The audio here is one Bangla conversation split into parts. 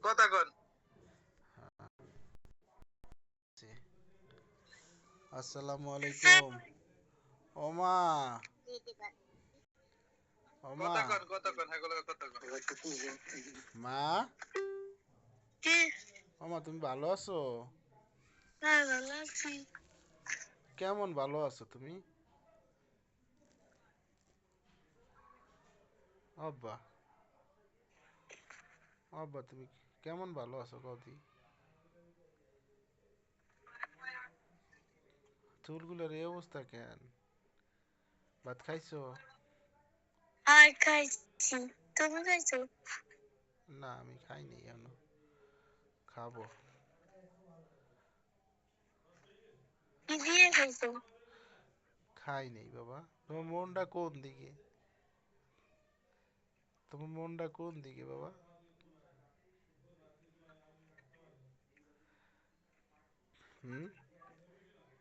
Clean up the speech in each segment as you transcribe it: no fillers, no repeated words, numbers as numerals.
কথা কন। আসসালামু আলাইকুম। ওমা ওমা কথা কন হ্যাঁ কথা কন। মা ওমা তুমি ভালো আছো? হ্যাঁ ভালো আছি। কেমন ভালো আছো তুমি? আব্বা আব্বা তুমি কেমন ভালো আছো কদি? চুলগুলোর এই অবস্থা কেন? ভাত খাইছো? আর খাইছি। তুমি খাইছো? না আমি খাইনি এখনো, খাবো। কি দিয়ে খাইছো? খাই নেই বাবা। তোমার মনটা কোন দিকে? তোমার মনটা কোন দিকে বাবা? হুম,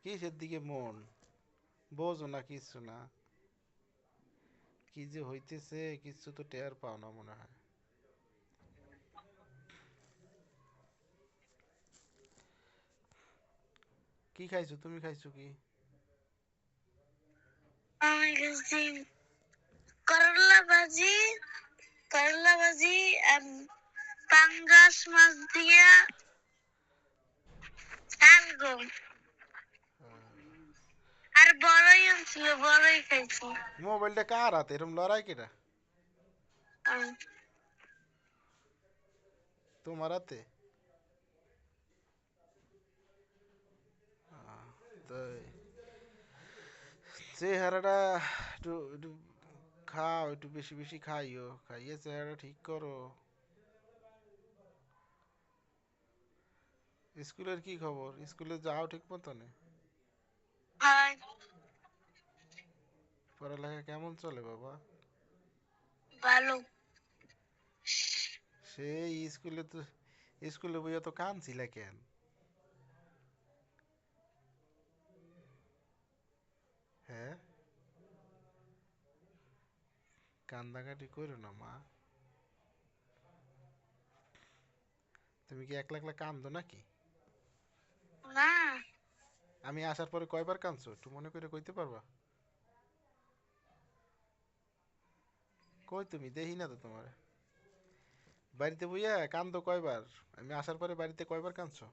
কিসের দিকে মন? বোঝো না কিছু না, কি যে হইতেছে কিছু তো টের পাও না মনে হয়। কি খাইছো তুমি? খাইছো কি? আমি খাইছি করলা ভাজি, করলা ভাজি, পাঙ্গাস মাছ দিয়া শালগম। আর বড়ই ছিল, বড়ই খাইছি। মোবাইলটা কার হাতে এরম লড়াই কেটা? আম, তোমার হাতে? তো চেহারাটা একটু একটু খাও, একটু বেশি বেশি খাইও, খাইয়ে চেহারা ঠিক করো। স্কুলের কি খবর? স্কুলে যাও ঠিক মতনে? হয় পড়ালেখা কেমন চলে বাবা? ভালো। সেই স্কুলে তো, স্কুলে বইয়া তো কানছিলা কেন? হ্যাঁ, কান্দাকাটি করো না মা। তুমি কি একলা একলা কান্দো নাকি? না, আমি আসার পরে কয়বার কাঁদছো একটু মনে করে কইতে পারবা? কই তুমি দেখি না তো তোমার। বাড়িতে বইয়া কান্দো কয়বার? আমি আসার পরে বাড়িতে কয়বার কাঁদছো?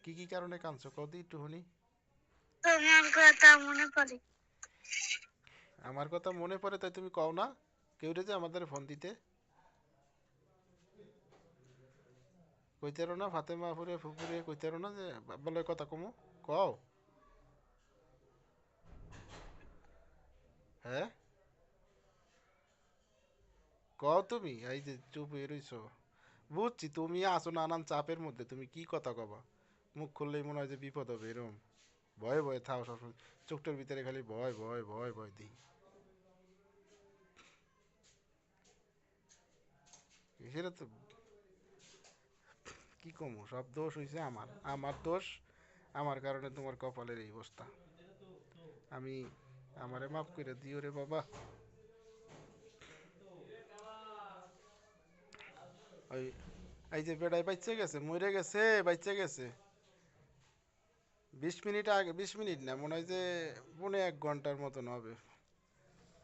কি কি কারণে কাঁদছো কদি একটু শুনি। তোমার কথা মনে পড়ে। আমার কথা মনে পড়ে তাই তুমি কও না কেউ রে যে আমাদের ফোন দিতে? কইতেরো না ফাতেমা ফুরে ফুপুরে কইতেরো না যে বলে কথা কমু? কও। হ্যাঁ, কও তুমি। এই যে চুপ হয়ে রইছো, বুঝছি তুমি আছো নানান চাপের মধ্যে, তুমি কি কথা কবা? মুখ খুললেই মনে হয় যে বিপদ হবে এরম। ভয়ে ভয়ে থাও সবসময়, চোখটার ভিতরে খালি ভয় ভয় ভয় ভয় দিই। সেটা তো কি কমু, সব দোষ হইছে আমার, আমার দোষ। আমার কারণে তোমার কপালের এই অবস্থা। আমি, আমারে মাফ করে দিও রে বাবা। ওই এই যে বেড়াই বাচ্চা গেছে, মরে গেছে, বাচ্চা গেছে। 20 মিনিট আগে, 20 মিনিট না মনে হয় যে 1.5 ঘন্টার মতন হবে।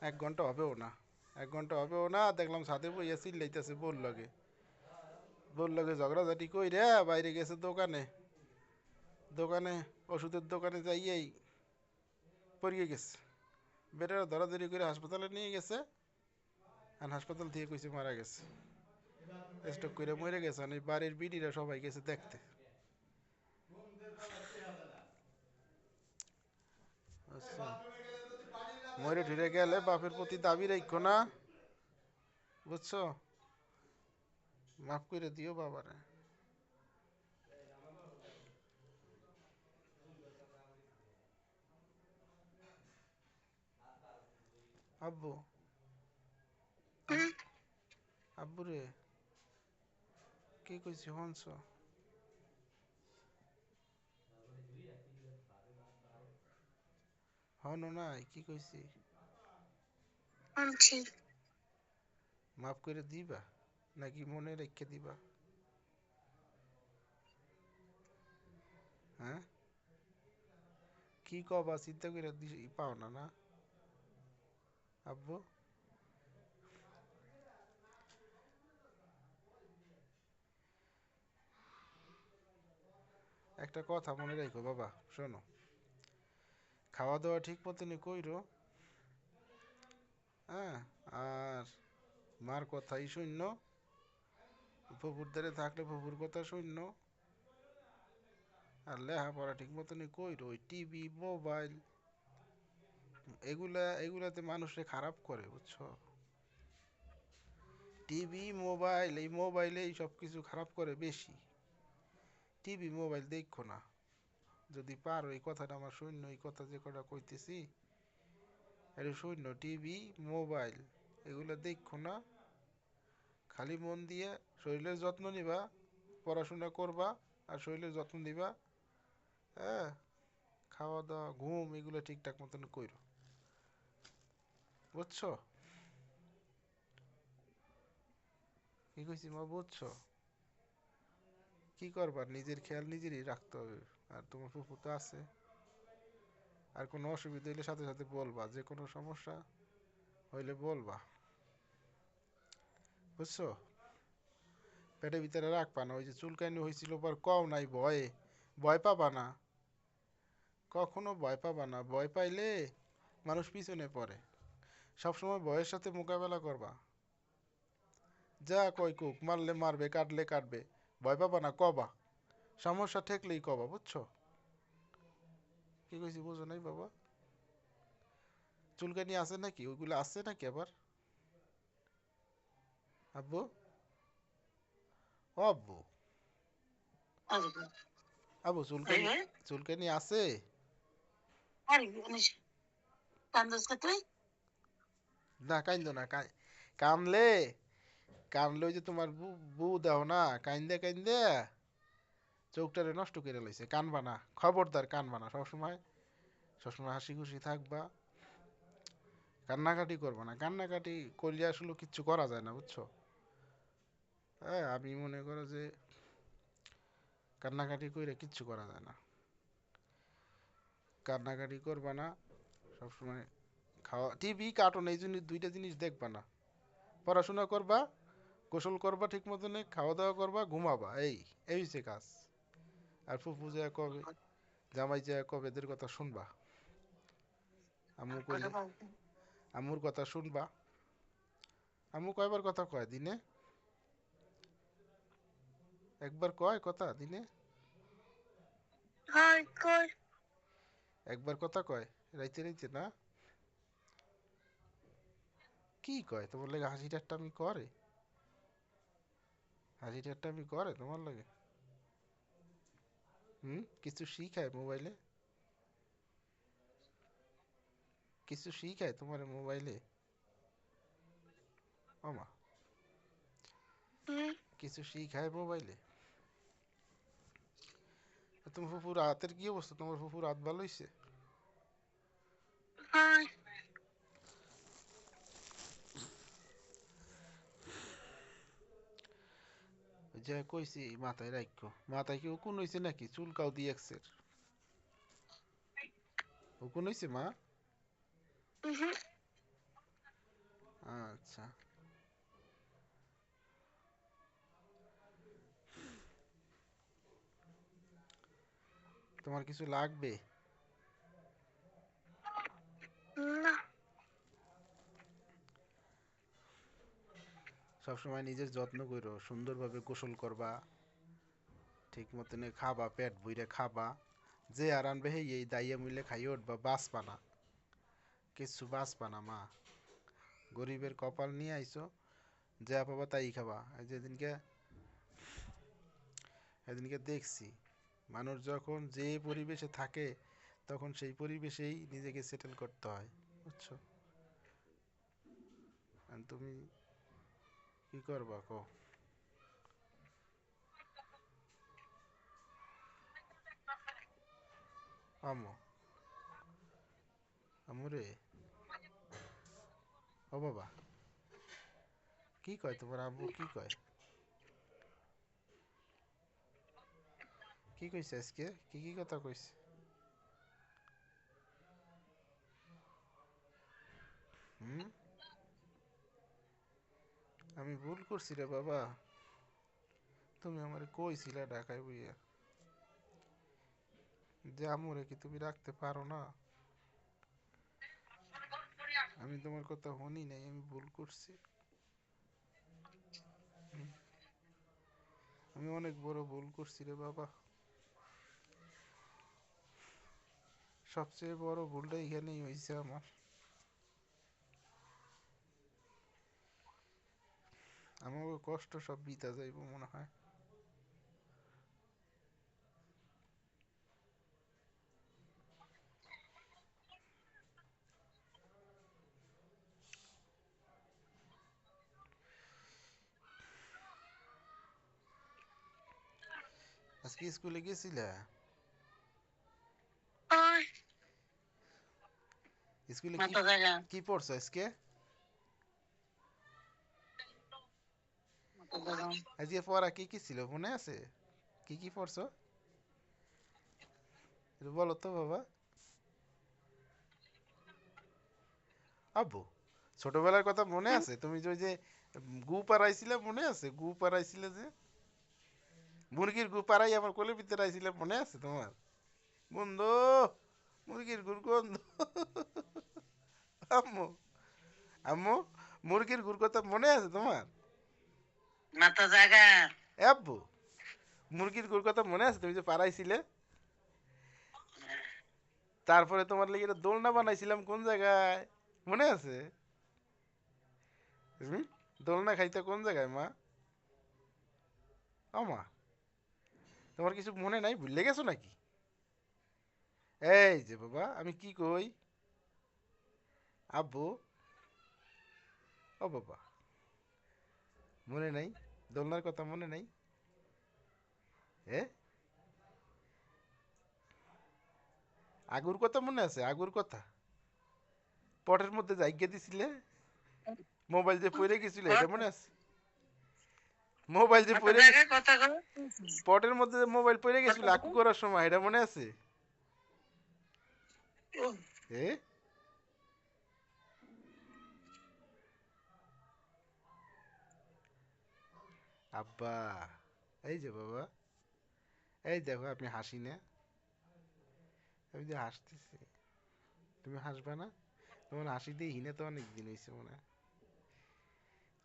1 ঘন্টা হবেও না, 1 ঘন্টা হবেও না। দেখলাম ছাদে বইয়া চিল্লাইতেছে বোর লগে, বোর লগে ঝগড়াঝাটি কই রে বাইরে গেছে দোকানে, দোকানে ওষুধের দোকানে যাইয়েই পড়িয়ে গেছে। বেটারা ধরাধরি করে হাসপাতালে নিয়ে গেছে, আর হাসপাতাল থেকে কইছে মারা গেছে, স্ট্রোক করে মরে গেছে। আর এই বাড়ির বিডিরা সবাই গেছে দেখতে। আচ্ছা, মরে ঠুরে গেলে বাপের প্রতি দাবি রাখো না, বুঝছো? মাফ করে দিও বাবারে। আব্বু, হুম, আব্বু রে, কি কইছি হনস? হনো নাই কি কইছি? শুনছি। মাফ করে দিবা? নাকি মনে রেখে দিবা? হ্যাঁ, কি কবা চিন্তা করে পাও না না আব্বু? একটা কথা মনে রাখো বাবা, শোনো, খাওয়া দাওয়া ঠিক মতনই কইরো। হ্যাঁ, আর মার কথাই শূন্য, ফুপুর ধারে থাকলে ফুপুর কথা শূন্য, আর লেখাপড়া ঠিক মতনই কইরো। ওই টিভি মোবাইল এগুলাতে মানুষে খারাপ করে, বুঝছো? টিভি মোবাইল, এই মোবাইলে এই সব কিছু খারাপ করে বেশি। টিভি মোবাইল দেখো না, যদি পারো। এই কথাটা আমার শূন্য, এই কথা যে কটা কইতেছি এটা শূন্য। টিভি মোবাইল এগুলো দেখো না, খালি মন দিয়ে শরীরের যত্ন নিবা, পড়াশোনা করবা, আর শরীরের যত্ন দিবা। হ্যাঁ, খাওয়া দাওয়া ঘুম এগুলো ঠিকঠাক মতন কইরো, বুঝছো? কি কইছি মা, বুঝছো? কি করবা, নিজের খেয়াল নিজেরই রাখতে হবে। আর তোমার ফুফু তো আছে, আর কোনো অসুবিধা হইলে সাথে সাথে বলবা, যে কোনো সমস্যা হইলে বলবা, বুঝছো? পেটের ভিতরে রাখবা না। ওই যে চুলকানি হয়েছিল পর কও নাই ভয়ে, ভয় পাবা না, কখনো ভয় পাবা না। ভয় পাইলে মানুষ পিছনে পড়ে। সবসময় ভয়ের সাথে মোকাবেলা করবা। যা কয় কুক, মারলে মারবে, কাটলে কাটবে, ভয় পাবা না, কবা। সমস্যা ঠেকলেই কবা, বুঝছো? কি কইছি বুঝো নাই বাবা? চুলকানি আছে নাকি, ওইগুলো আছে নাকি আবার আব্বু? ও আব্বু, আব্বু চুলকানি, চুলকানি আছে? না কাইন্দ না, কানলে, কানলে ওই যে তোমার বউ দাও না, কাইন্দে কাইন্দে চোখটারে নষ্ট করে লাইছে। কানবা না, খবরদার কানবা না। সবসময় সবসময় হাসি খুশি থাকবা, কান্নাকাটি করবা না। কান্নাকাটি করলে আসলে কিচ্ছু করা যায় না, বুঝছো? হ্যাঁ, আমি মনে করো যে কান্নাকাটি করে কিচ্ছু করা যায় না। কান্নাকাটি করবা না সবসময়। খাওয়া, টিভি কার্টুন এই জন্য দুইটা জিনিস দেখবা না। পড়াশোনা করবা, গোসল করবা ঠিক মতনে, খাওয়া দাওয়া করবা, ঘুমাবা, এই হচ্ছে কাজ। আর ফুফু যা কবে, জামাই যা কবে, এদের কথা শুনবা। আম্মু কইলে আম্মুর কথা শুনবা। আম্মু কয়বার কথা কয় দিনে? একবার কয় কথা দিনে? হয় কই একবার কথা কয়, রাইতে রাইতে না? কি কয় তোমার লাগে? হাসি ঠাট্টা আমি করে? হাসি ঠাট্টা আমি করে তোমার লাগে? কিছু শিখায় মোবাইলে? কিছু শিখায় তোমার মোবাইলে? মামা, কিছু শিখায় মোবাইলে? তোমার ফুফুর হাতের কি অবস্থা? তোমার ফুফুর হাত ভালো হইছে? হয় ওই যে কইছি মাথায় রাখো। মাথায় কি উকুন হইছে নাকি? চুলকাও দি এক্সের উকুন হইছে মা? আচ্ছা, তোমার কিছু লাগবে? না সবসময় নিজের যত্ন করো, সুন্দরভাবে গোসল করবা, ঠিক মতনে খাবা, পেট ভইরা খাবা। যে আর আনবে হে এই দাইয়া মিলে খাইয়ে উঠবা, বাঁচবা না, কিচ্ছু বাঁচবা না মা। গরিবের কপাল নিয়ে আইছো, যা পাবা তাই খাবা। এই যেদিনকে এদিনকে দেখছি, মানুষ যখন যে পরিবেশে থাকে তখন সেই পরিবেশেই নিজেকে সেটেল করতে হয়, বুঝছো? আর তুমি কি করবা কো? আমো, আমরে, ও বাবা, কি কয় তোমার আব্বু কি কয়? কি কইছে আজকে? কি কথা কইছে? হুম? আমি ভুল করছি রে বাবা। তুমি আমারে কইছিলা ঢাকায় বইয়া যে আমরে কি তুমি রাখতে পারো না? আমি তোমার কথা শুনি নাই, আমি ভুল করছি। হুম, আমি অনেক বড় ভুল করছি রে বাবা। সবচেয়ে বড় ভুলটা এখানেই হয়েছে আমার। আমার কষ্ট সব বিতা যাইব মনে হয়। আজকে স্কুলে গেছিলা? ওই স্কুলে মাথা জায়গা কি পড়ছো আজকে? মাথা জায়গা আজকে পড়া কি ছিল মনে আছে? কি পড়ছো? একটু বলো তো বাবা। আব্বু, ছোটবেলার কথা মনে আছে? তুমি যে ওই যে গু পাড়াইছিলে মনে আছে? গু পাড়াইছিলে যে মুরগির গু পাড়াই আমার কোলের ভিতরে আইছিলে মনে আছে তোমার? বন্ধু, মুরগির গুর গন্ধ। আম্মু, আম্মু, মুরগির গুর কথা মনে আছে তোমার? মাথা জায়গা এ আব্বু, মুরগির গুর কথা মনে আছে? তুমি যে পাড়াইছিলে, তারপরে তোমার লেগে একটা দোলনা বানাইছিলাম কোন জায়গায় মনে আছে? হুম? দোলনা খাইতে কোন জায়গায় মা? ও মা, তোমার কিছু মনে নাই, ভুলে গেছো নাকি? এই যে বাবা, আমি কি কই? আব্বু, ও বাবা, মনে নাই? দোলনার কথা মনে নাই? এ, আগুর কথা মনে আছে? আগুর কথা পটের মধ্যে জাইগা দিছিলে, মোবাইল যে পড়ে গেছিল এটা মনে আছে? মোবাইল যে মাথা পড়ে জায়গা গেছিল, কথা কও পটের মধ্যে যে মোবাইল পড়ে গেছিল কথা আকু কও করার সময়, এটা মনে আছে? এ, আব্বা, এই যে বাবা, এই দেখো আমি হাসি না, আমি যে হাসতেছি, তুমি হাসবা না? তোমার হাসি দিয়ে হিনে তো অনেক দিন হয়েছে মনে হয়।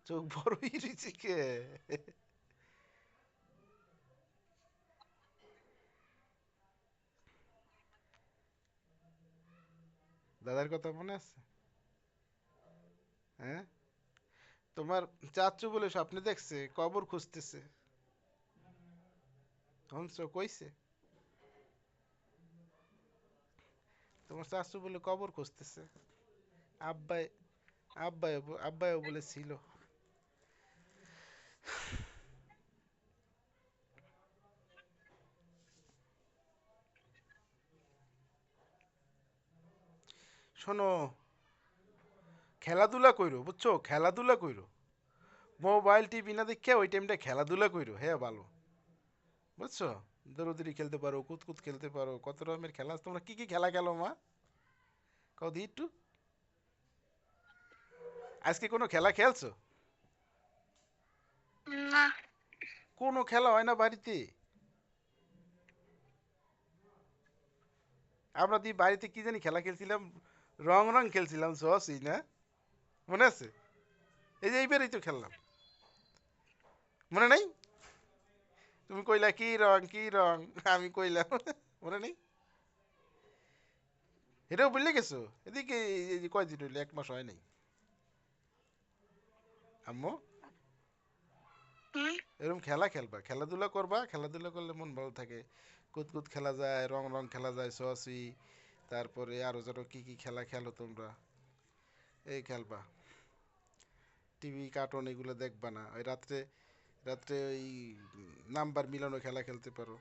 চোখ বড় হয়ে রয়েছে কে? দাদার কথা মনে আছে? হ্যাঁ, তোমার চাচু বলে স্বপ্নে দেখছে কবর খুঁজতেছে, হংস কইছে? তোমার চাচু বলে কবর খুঁজতেছে। আব্বাই আব্বাইও বলেছিল। শোনো, খেলাধুলা কইরো বুঝছো, খেলাধুলা কইরো। মোবাইল টিভি না দেখে ওই টাইমটা খেলাধুলা কইরো, হ্যাঁ ভালো। বুঝছো, দৌড়দৌড়ি খেলতে পারো, কুতকুত খেলতে পারো, কত রকমের খেলা আছে। তোমরা কি খেলা খেলো মা? কও দি একটু। আজকে কোনো খেলা খেলছো? না কোনো খেলা হয় না বাড়িতে? আমরা দি বাড়িতে কি জানি খেলা খেলছিলাম, রং রং খেলছিলাম, সসই না? মনে আছে? এই যে এইবারই তো খেললাম, মনে নাই? তুমি কইলা কি রং আমি কইলাম মনে নেই? এটাও বললে গেছো? এদিকে এই যে কয়দিন হইলো, 1 মাস হয় নাই। আম্মু, হুম এরকম খেলা খেলবা, খেলাধুলা করবা, খেলাধুলা করলে মন ভালো থাকে। কুতকুত খেলা যায়, রং রং খেলা যায়, সসই। তারপরে আরো যেন কি খেলা খেলো তোমরা, এই খেলবা। টিভি কার্টুন এগুলো দেখবা না। ওই রাত্রে রাত্রে ওই নাম্বার মিলানো খেলা খেলতে পারো।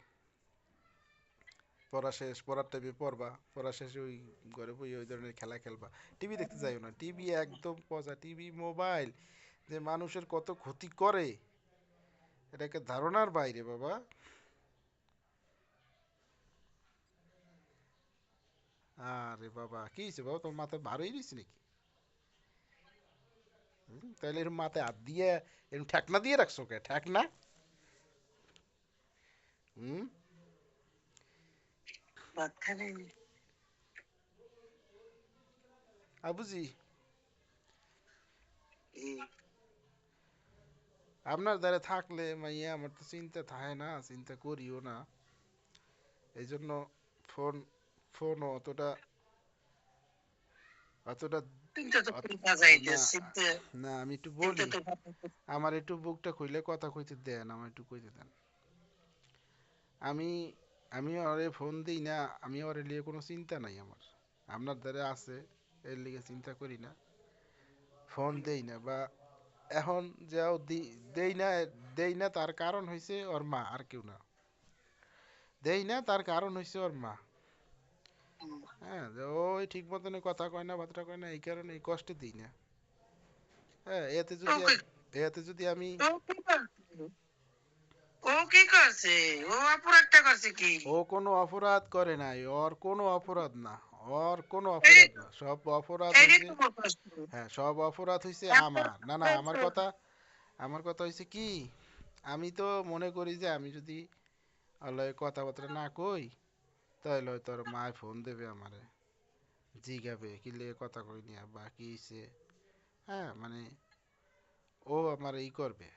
পড়া শেষ, পড়ার টাইমে পড়বা, পড়া শেষে ওই ঘরে বই ওই ধরনের খেলা খেলবা। টিভি দেখতে যাইও না, টিভি একদম পজা, টিভি মোবাইল যে মানুষের কত ক্ষতি করে এটাকে ধারণার বাইরে বাবা। আরে বাবা কি হয়েছে বাবা, তোর মাথায় বার হয়ে গেছে নাকি? তাহলে এরকম মাথায় হাত দিয়ে এরকম ঠেকনা দিয়ে রাখছো কে, ঠেকনা? হুম। ভাত খাবেন? বুঝি হুম। আপনার দ্বারা থাকলে মাইয়া আমার তো চিন্তা থাকে না, চিন্তা করিও না। এই জন্য ফোন ফোন অতটা অতটা চিন্তা তো অত- করে বাজাইতে না চিন্তা না আমি একটু চিন্তা বলি, তো আমার একটু বুকটা খুলে কথা কইতে দেন, আমার একটু কইতে দেন। আমি আমি ওরে ফোন দিই না, আমি ওরে নিয়ে কোনো চিন্তা নাই আমার। আপনার দ্বারা আছে এর লিগে চিন্তা করি না, ফোন দেই না। বা এখন যাও দেই না, দেই না তার কারণ হইছে ওর মা, আর কেউ না। দেই না তার কারণ হইছে ওর মা। হ্যাঁ, যে ওই ঠিক মতন কথা কয় না, বার্তা কয় না, এই কারণে এই কষ্টে দিই না। হ্যাঁ, ওকে এতে যদি আমি, ও কি করছে? ও কি করছে? ও অপরাধটা করছে কি? ও কোনো অপরাধ করে নাই, ওর কোনো অপরাধ না, ওর কোনো এই অপরাধ না, সব অপরাধ এইটাই হইছে, তো বড় কষ্ট। হ্যাঁ সব অপরাধ হইছে এত আমার। না না, আমার কষ্ট। কথা, আমার কথা হইছে কি, আমি তো মনে করি যে আমি যদি আল্লাহ কথাবার্তা না কই, তাহলে হয়তো ওর মায় ফোন দেবে আমারে, জিগাবে কি লে কথা কই নিয়া বা কি হইছে। হ্যাঁ মানে ও আমার এই করবে,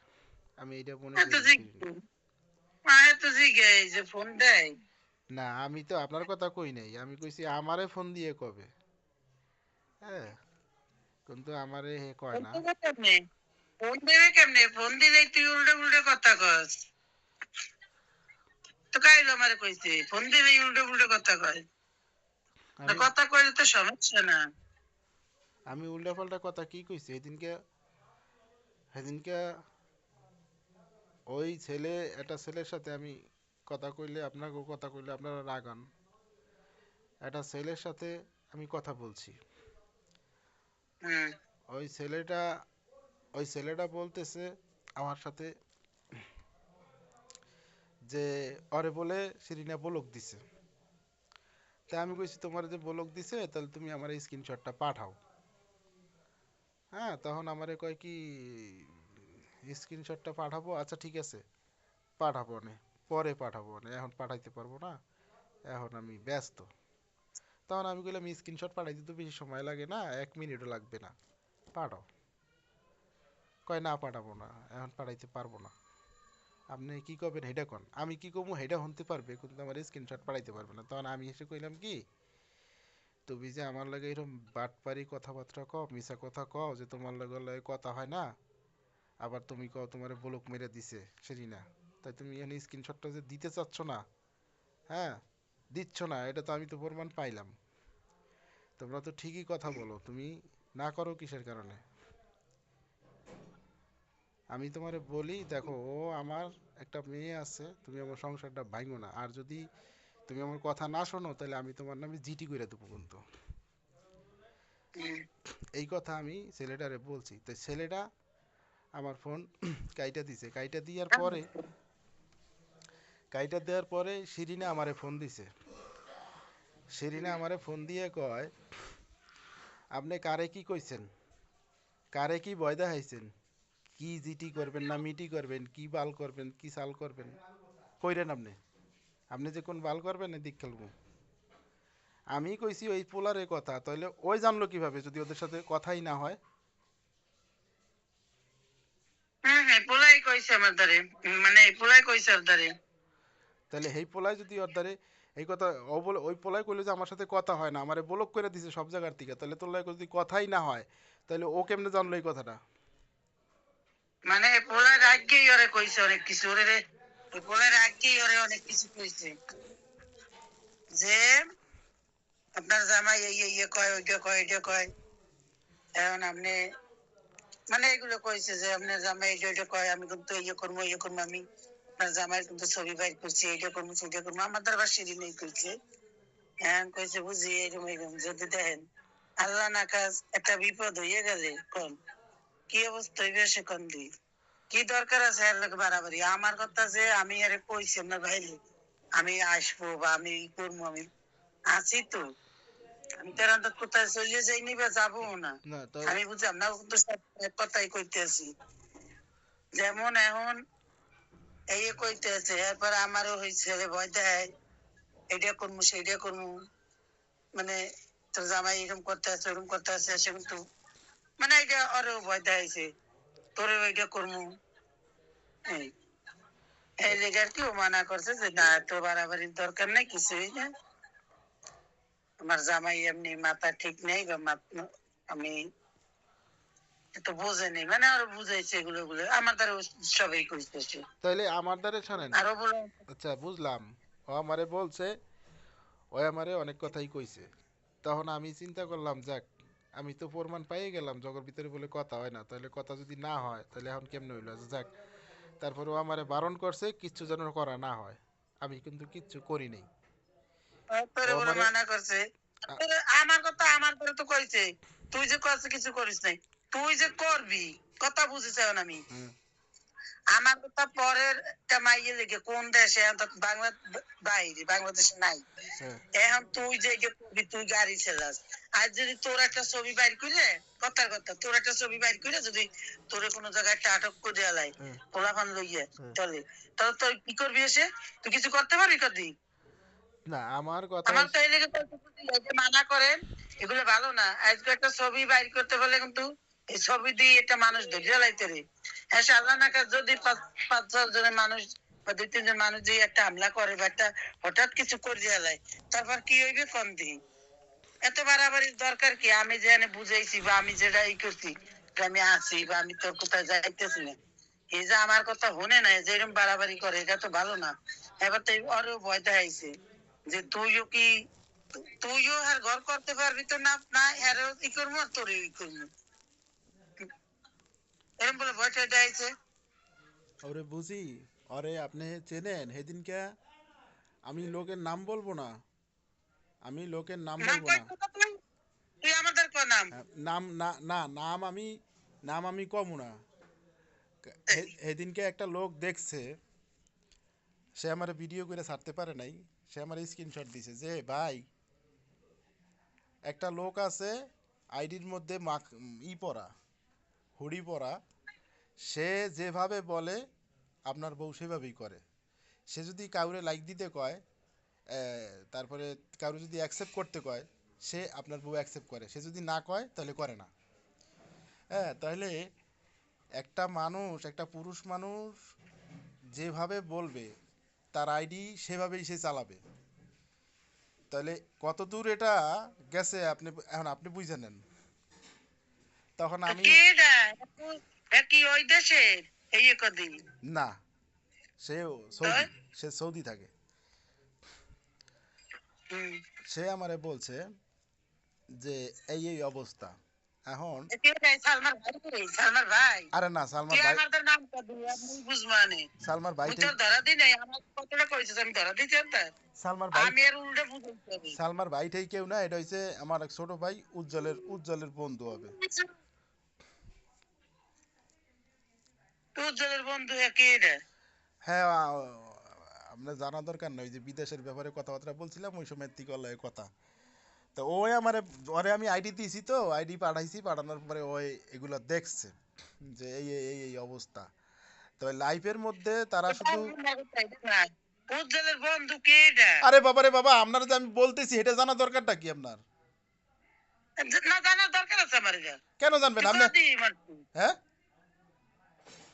আমি এইটা মনে এত করি জিজ্ঞে শিরিন। মা এত জিজ্ঞে যে ফোন দেয়। না আমি তো আপনার কথা কই নাই, আমি কইছি আমারে ফোন দিয়ে কবে। হ্যাঁ, কিন্তু আমারে হে কয় ফোন না। দেবে কেমনে? ফোন দেবে কেমনে? ফোন দিলেই তুই উল্টো উল্টো কথা কস। তো কাইলো আমারে কইছে ফোন দিলেই উল্টো উল্টো কথা কয়। না আমি কথা কইলে তো সমস্যা না। আমি উল্টাপাল্টা কথা কি কইছি সেদিনকে? সেদিনকে ওই ছেলে, একটা ছেলের সাথে আমি কথা কইলে, আপনাকে কথা কইলে আপনারা রাগান। একটা ছেলের সাথে আমি কথা বলছি, হুম। ওই ছেলেটা ওই ছেলেটা বলতেছে আমার সাথে যে ওরে বলে শিরিনা বলক দিছে। তা আমি কইছি তোমার যে বলক দিছে তাহলে তুমি আমার এই স্ক্রিনশটটা পাঠাও। হ্যাঁ, তখন আমারে কয় কি স্ক্রিনশটটা পাঠাবো, আচ্ছা ঠিক আছে পাঠাবো নে, পরে পাঠাবো নে, এখন পাঠাইতে পারবো না, এখন আমি ব্যস্ত। তখন আমি কইলাম স্ক্রিনশট পাঠাইতে তো বেশি সময় লাগে না, 1 মিনিটও লাগবে না, পাঠাও। কয় না পাঠাবো না, এখন পাঠাইতে পারবো না। আপনি কি করবেন হেডা কন, আমি কি করবো হেডা হতে পারবে কিন্তু আমার স্ক্রিনশট পাঠাইতে পারবে না। তখন আমি এসে কইলাম কি, তুমি যে আমার লাগে এরকম বাটপারি কথাবার্তা কও, মিছা কথা কও যে তোমার লাগে কথা হয় না, আবার তুমি কও তোমার ব্লক মেরে দিছে সেরি না, তাই তুমি এখানে স্ক্রিনশটটা যে দিতে চাচ্ছ না, হ্যাঁ দিচ্ছ না, এটা তো আমি তো প্রমাণ পাইলাম। তোমরা তো ঠিকই কথা বলো, তুমি না করো কিসের কারণে? আমি তোমারে বলি দেখো, ও আমার একটা মেয়ে আছে, তুমি আমার সংসারটা ভাঙো না, আর যদি তুমি আমার কথা না শোনো তাহলে আমি তোমার নামে জিটি করে দেবো কিন্তু। হুম। এই কথা আমি ছেলেটারে বলছি, তো ছেলেটা আমার ফোন কাইটা দিছে, কাইটা দেওয়ার পরে শিরিনা আমারে ফোন দিছে। শিরিনা আমারে ফোন দিয়ে কয় আপনি কারে কি কইছেন, কারে কি ভয় দেখাইছেন, কি জিটি করবেন না মিটি করবেন, কি বাল করবেন কি সাল করবেন, কইরেন আপনি, আপনি যে কোন বাল করবেন এদিক খেলবো। আমি কইছি ওই পোলারের কথা, তাহলে ওই জানলো কিভাবে যদি ওদের সাথে কথাই না হয়? হ্যাঁ হ্যাঁ পোলাই কইছে আমার দ্বারে। মানে পোলাই কইছে ওর দ্বারে। তাহলে এই পোলাই যদি ওর দ্বারে এই কথা, ও বলে ওই পোলাই কইলো যে আমার সাথে কথা হয় না, আমারে ব্লক করে দিছে সব জায়গার থেকে, তাহলে তোর লাগে যদি কথাই না হয় তাহলে ও কেমনে জানলো এই কথাটা? মানে পোলার আগেই ওরে কইছে অনেক কিছু ওরে রে। ওই পোলার আগেই ওরে অনেক কিছু কইছে যে আপনার জামাই এই ইয়ে কয় ওইটা কয় এটা কয়। এখন আপনি মানে এগুলো কইছে যে আপনার জামাই এটা ওইটা কয়, আমি কিন্তু ইয়ে করবো আমি আপনার জামাইয়ের কিন্তু ছবি বাইর করছি, এইটা করবো সেটা করবো, আমার দ্বারা সেদিন এই কইছে। হ্যাঁ কইছে বুঝি এরকম এরকম যদি দেখেন আল্লাহ না কাজ একটা বিপদ হইয়ে গেলে কোন কি অবস্থা হইবে সে কোন দি কি দরকার আছে এর লাগে বাড়াবাড়ি আমার কথা যে আমি আরে কইছি আপনার ভাই আমি আসবো বা আমি ই করবো আমি আছি তো আমি তো আর কোথায় চলে যাইনি বা যাবো না না তো আমি বুঝি আপনার তো এক কথাই কইতেছি যেমন এখন এই কইতেছে এরপর আমারও হয়েছে ভয় দেয় এটা করবো সেইটা করবো মানে তোর জামাই এরকম করতে আছে ওরকম করতে আছে সে কিন্তু মানে এটা আরো ভয় দেখাইছে তোরে ওইটা করবো এই এই লেগে আর কি ও মানা করছে যে না তো বাড়াবাড়ির দরকার নাই কিছুই না আমার জামাই এমনি মাথা ঠিক নেই বা আমি তো বোঝে নেই মানে আরো বুঝাইছে এগুলো গুলো আমার দ্বারা সবাই করতেছে তাইলে আমার দ্বারে শোনেন। আরো বলো আচ্ছা বুঝলাম। ও আমারে বলছে, ও আমারে অনেক কথাই কইছে। তখন আমি চিন্তা করলাম, যাক, আমি তো প্রমাণ পাইয়ে গেলাম জগর ভিতরে বলে কথা হয় না, তাহলে কথা যদি না হয় তাহলে এখন কেমনে হইলো? আচ্ছা, যাক। তারপরে ও আমারে বারণ করছে কিচ্ছু যেন করা না হয়। আমি কিন্তু কিচ্ছু করি নাই। ও তোরে বলে আমারে মানা করছে আ- আমার কথা আমার করে তো কইছে তুই যে করছে কিছু করিস নাই তুই যে করবি কথা বুঝেছ এখন আমি হুম, আমার কথা পরের একটা মাইয়ে লেগে কোন দেশে এখন তো বাংলা বাইরে বাংলাদেশে নাই হ্যাঁ, এখন তুই যে করবি তুই গাড়ি চালাস আর যদি তোর একটা ছবি বাইর করে কথার কথা তোর একটা ছবি বাইর করে যদি তোর কোনো জায়গায় একটা আটক করে দেওয়া লাই হ্যাঁ, পোলাপান লইয়ে হ্যাঁ। চলে তাহলে তুই কি করবি এসে তুই কিছু করতে পারবি কদি না, আমার কথা আমার তো এই লেগে এই যে মানা করেন এগুলো ভালো না আজকে একটা ছবি বাইর করতে পারলে কিন্তু এই ছবি দিয়ে একটা মানুষ ধরে লাইতে রে হ্যাঁ আল্লাহ না যদি পাঁচ ছয় জনের মানুষ বা দুই তিনজন মানুষ যে একটা হামলা করে বা একটা হঠাৎ কিছু করে লাই তারপর কি হইবে কম দিই এত বাড়াবাড়ির দরকার কি আমি যেখানে বুঝাইছি বা আমি যেটা ই করছি যে আমি আছি বা আমি তোর কোথায় যাইতেছি না এই যে আমার কথা শুনে না যে এরকম বাড়াবাড়ি করে এটা তো ভালো না এবার তো আরো ভয় দেখাইছে যে তুইও কি তুইও আর ঘর করতে পারবি তো না না আর ই করবো আর তোর ই করবো এরকম বলে ভয়টা দেখাইছে ওরে বুঝি। ওরে আপনি চেনেন সেদিনকে? আমি লোকের নাম বলবো না, আমি লোকের নাম নাম বলবো না। কইতে তো তুই তুই আমাদের কো নাম নাম না, না, নাম আমি কমু না। সেদিনকে একটা লোক দেখছে, সে আমার ভিডিও করে ছাড়তে পারে নাই। সে আমার স্ক্রিনশট দিছে যে, ভাই, একটা লোক আছে আইডির মধ্যে পরা, হুডি পরা, সে যেভাবে বলে আপনার বউ সেভাবেই করে। সে যদি কাউরে লাইক দিতে কয়, তারপরে কারো যদি অ্যাকসেপ্ট করতে কয়, সে আপনার বউ অ্যাকসেপ্ট করে। সে যদি না কয় তাহলে করে না। হ্যাঁ, তাহলে একটা মানুষ, একটা পুরুষ মানুষ যেভাবে বলবে তার আইডি সেভাবেই সে চালাবে। তাহলে কত দূর এটা গেছে আপনি এখন আপনি বুঝে নেন। তখন আমি, কে না কি ওই দেশে এই কদিন না, সে সৌদি, সে সৌদি থাকে। হম সে আমারে বলছে যে এই অবস্থা এখন। সালমান ভাই সালমান ভাই আরে না, সালমার তুই ভাই, আমাদের নাম কবি আমি বুঝমানে সালমার মুই ভাইটাই, তোর ধরা দিই নাই আমার কতটা কইছিস আমি ধরা দিই জানতা সালমার ভাই, আমি আর উল্টা বুঝাইতে হবে সালমার ভাইটাই কেউ না, এটা হচ্ছে আমার এক ছোট ভাই, উজ্জ্বলের বন্ধু হবে। তুই জলের বন্ধু কি রে হ্যাঁ, আপনার জানা দরকার নয় যে বিদেশের ব্যাপারে কথাবার্তা বলছিলাম ওই সময় তিকল্লায় কথা। তো ওই আমারে, ওরে আমি আইডি দিয়েছি, তো আইডি পাঠাইছি, পাঠানোর পরে ওই এগুলো দেখছে যে এই অবস্থা। তবে লাইফের মধ্যে তারা শুধু, উজ্জ্বলের বন্ধু কে এটা আরে বাবা রে বাবা, আপনারা যে আমি বলতেছি এটা জানা দরকারটা কি আপনার? না জানার দরকার আছে আমার এটা কেন জানবেন তুই আপনি? কদি আমার হ্যাঁ,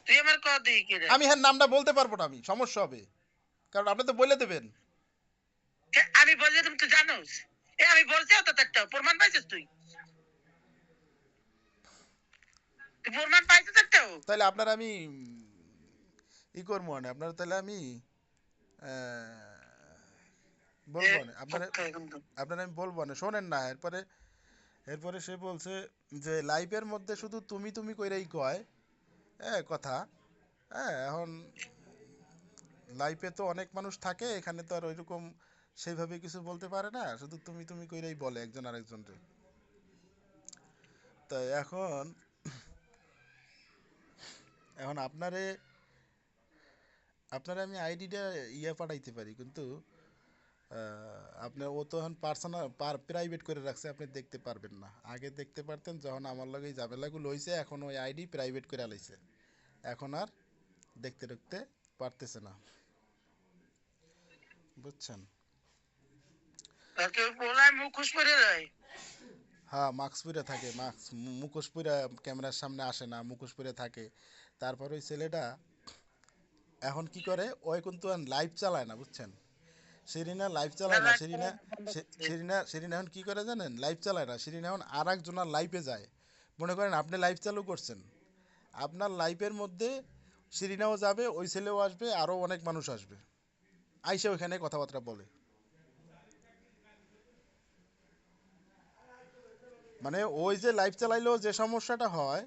তুই আমার কদি কে রে আমি হ্যাঁ নামটা বলতে পারবো না, আমি সমস্যা হবে, কারণ আপনি তো বলে দেবেন। আমি বললে তুমি তুই জানোস এ আমি বলছি তো একটা প্রমাণ পাইছিস তুই তুই প্রমাণ পাইছিস একটাও তাহলে আপনার আমি ই করবো না, আপনার তাহলে আমি বলবো না আপনার, আপনার আমি বলবো না, শোনেন না। এরপরে এরপরে সে বলছে যে লাইফের মধ্যে শুধু তুমি তুমি কইরাই কয়, হ্যাঁ, কথা। হ্যাঁ, এখন লাইফে তো অনেক মানুষ থাকে, এখানে তো আর ওইরকম সেইভাবে কিছু বলতে পারে না, শুধু তুমি তুমি কইরাই বলে একজন আরেকজনকে। তো এখন এখন আপনারে আমি আইডিটা পাঠাইতে পারি, কিন্তু আপনার ও তো এখন পার্সোনাল প্রাইভেট করে রাখছে, আপনি দেখতে পারবেন না। আগে দেখতে পারতেন, যখন আমার লগে এই ঝামেলাগুলো হয়েছে, এখন ওই আইডি প্রাইভেট করে আলাইছে, এখন আর দেখতে দেখতে পারতেছে না, বুঝছেন? তাকে পোলায় মুখোশ পরে যায়। হ্যাঁ, মাস্ক পরে থাকে, মুখোশ পরে ক্যামেরার সামনে আসে না, মুখোশ পরে থাকে। তারপর ওই ছেলেটা এখন কি করে, ওই কিন্তু লাইভ চালায় না, বুঝছেন? সেরিনা লাইভ চালায় না, সেরিনা এখন কি করে জানেন, লাইভ চালায় না, সেরিনা এখন আর একজনের লাইভে যায়। মনে করেন আপনি লাইভ চালু করছেন, আপনার লাইভের মধ্যে সেরিনাও যাবে, ওই ছেলেও আসবে, আরও অনেক মানুষ আসবে, আইসে ওইখানে কথাবার্তা বলে। মানে ওই যে লাইভ চালাইলেও যে সমস্যাটা হয়,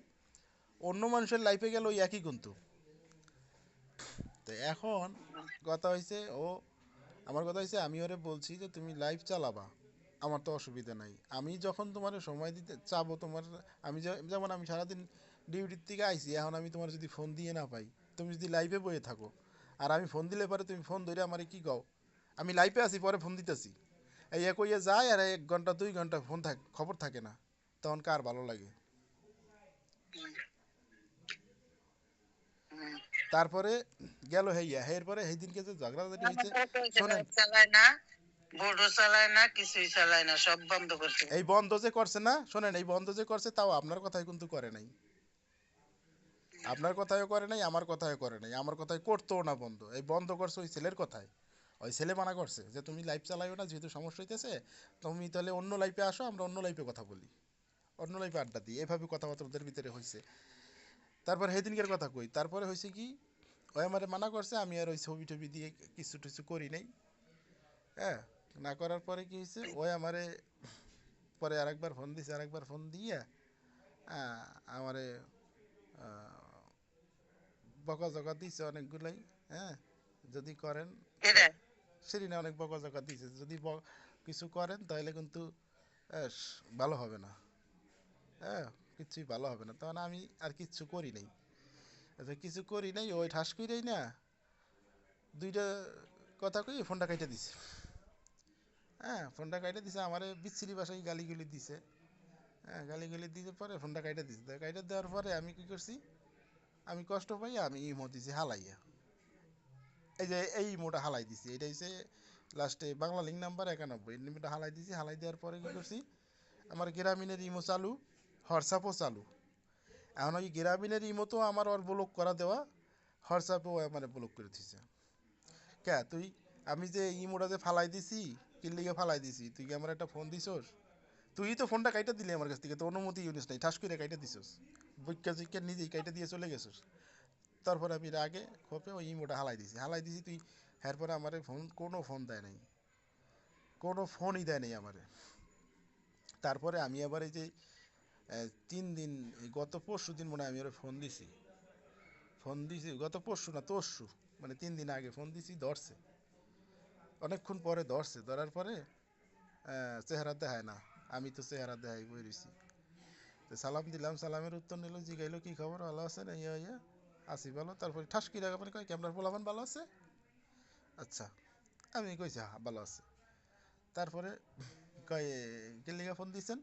অন্য মানুষের লাইফে গেল ওই একই কিন্তু। তো এখন কথা হয়েছে, আমার কথা হয়েছে, আমি ওরে বলছি যে তুমি লাইভ চালাবা, আমার তো অসুবিধা নাই, আমি যখন তোমার সময় দিতে চাবো, তোমার আমি যেমন আমি সারাদিন ডিউটির থেকে আইছি, এখন আমি তোমার যদি ফোন দিয়ে না পাই, তুমি যদি লাইভে বয়ে থাকো, আর আমি ফোন দিলে পরে তুমি ফোন ধরে আমারে কি কও, আমি লাইভে আছি পরে ফোন দিতেছি, এই এক হইয়া যায়, আর 1 ঘন্টা 2 ঘন্টা ফোন খবর থাকে না, তখন কার ভালো লাগে? তারপরে গেল হেইয়া, এরপরে সেই দিনকে যে ঝগড়াঝাটি হয়েছে, শোনেন, চালায় না, বোর্ডও চালায় না, কিছুই চালায় না, সব বন্ধ করছে। এই বন্ধ যে করছে না, শোনেন, এই বন্ধ যে করছে, তাও আপনার কথাই কিন্তু করে নাই, আপনার কথাও করে নাই, আমার কথাও করে নাই, আমার কথাই করতো না বন্ধ, এই বন্ধ করছে ওই ছেলের কথায়। ওই ছেলে মানা করছে যে তুমি লাইভ চালাইও না, যেহেতু সমস্যা হইতেছে, তুমি তাহলে অন্য লাইভে আসো, আমরা অন্য লাইভে কথা বলি, অন্য লাইভে আড্ডা দিই, এভাবে কথাবার্তা ওদের ভিতরে হয়েছে। তারপর সেদিনকার কথা কই, তারপরে হয়েছে কি, ওই আমারে মানা করছে, আমি আর ওই ছবি টবি দিয়ে কিছু টিছু করি নাই। হ্যাঁ, না করার পরে কি হয়েছে, ওই আমারে পরে আরেকবার ফোন দিছে, আরেকবার ফোন দিয়ে আমারে বকাঝকা দিছে অনেকগুলাই। হ্যাঁ, যদি করেন, এটা সেদিনে অনেক বকাঝকা দিছে, যদি কিছু করেন তাহলে কিন্তু ভালো হবে না। হ্যাঁ, কিচ্ছুই ভালো হবে না, তখন আমি আর কিচ্ছু করি নাই। আচ্ছা, কিছু করি নাই, ওই ঠাস করেই না দুইটা কথা কই ফোনটা কাইটা দিছে। হ্যাঁ, ফোনটা কাইটা দিছে, আমারে বিচ্ছিরি ভাষায় গালিগুলি দিছে। হ্যাঁ, গালিগুলি দিতে পরে ফোনটা কাইটা দিছে, কাইটা দেওয়ার পরে আমি কি করছি, আমি কষ্ট পাই, আমি ইমো দিছি হালাইয়া, এই যে এই ইমোটা হালাই দিছি, এটা হচ্ছে লাস্টে বাংলা লিঙ্ক নাম্বার 91, ইমোটা হালাই দিছি, হালাই দেওয়ার পরে কি করছি, আমার গ্রামীণের ইমো চালু, হোয়াটসঅ্যাপও চালু। এখন ওই গ্রামীণের ইমো তো আমার ওর ব্লক করা দেওয়া, হোয়াটসঅ্যাপেও আমার ব্লক করে দিছে। কে তুই, আমি যে ইমোটা যে ফালাই দিছি, কিল্লিগে ফালাই দিছি, তুই কি আমার একটা ফোন দিছস? তুই তো ফোনটা কাইটা দিলি আমার কাছ থেকে, তো অনুমতি ইউনিস নাই, ঠাস করে কাইটা দিছস, বৈকা জিকা নিজেই কাইটা দিয়ে চলে গেছস। তারপরে আমি রাগে খোপে ওই ইমোটা হালাই দিছি তুই। এরপরে আমারে কোনো ফোন দেয় নাই, কোনো ফোনই দেয় নাই আমারে। তারপরে আমি আবার এই যে 3 দিন, গত পরশু দিন মনে হয় আমি ওরা ফোন দিছি গত পরশু না তরশু, মানে 3 দিন আগে ফোন দিছি, ধরছে, অনেকক্ষণ পরে ধরছে, ধরার পরে চেহারা দেখায় না, আমি তো চেহারা দেখাই বই রয়েছি, তো সালাম দিলাম, সালামের উত্তর নিল, জিগাইলো কি খবর, ভালো আছেন, ইয়া ইয়া, আসি ভালো। তারপরে ঠাস কি রাখা মানে কয় ক্যামেরার পোলাপান ভালো আছে? আচ্ছা, আমি কইছি হ্যাঁ ভালো আছে। তারপরে কয় কে লিগা ফোন দিছেন,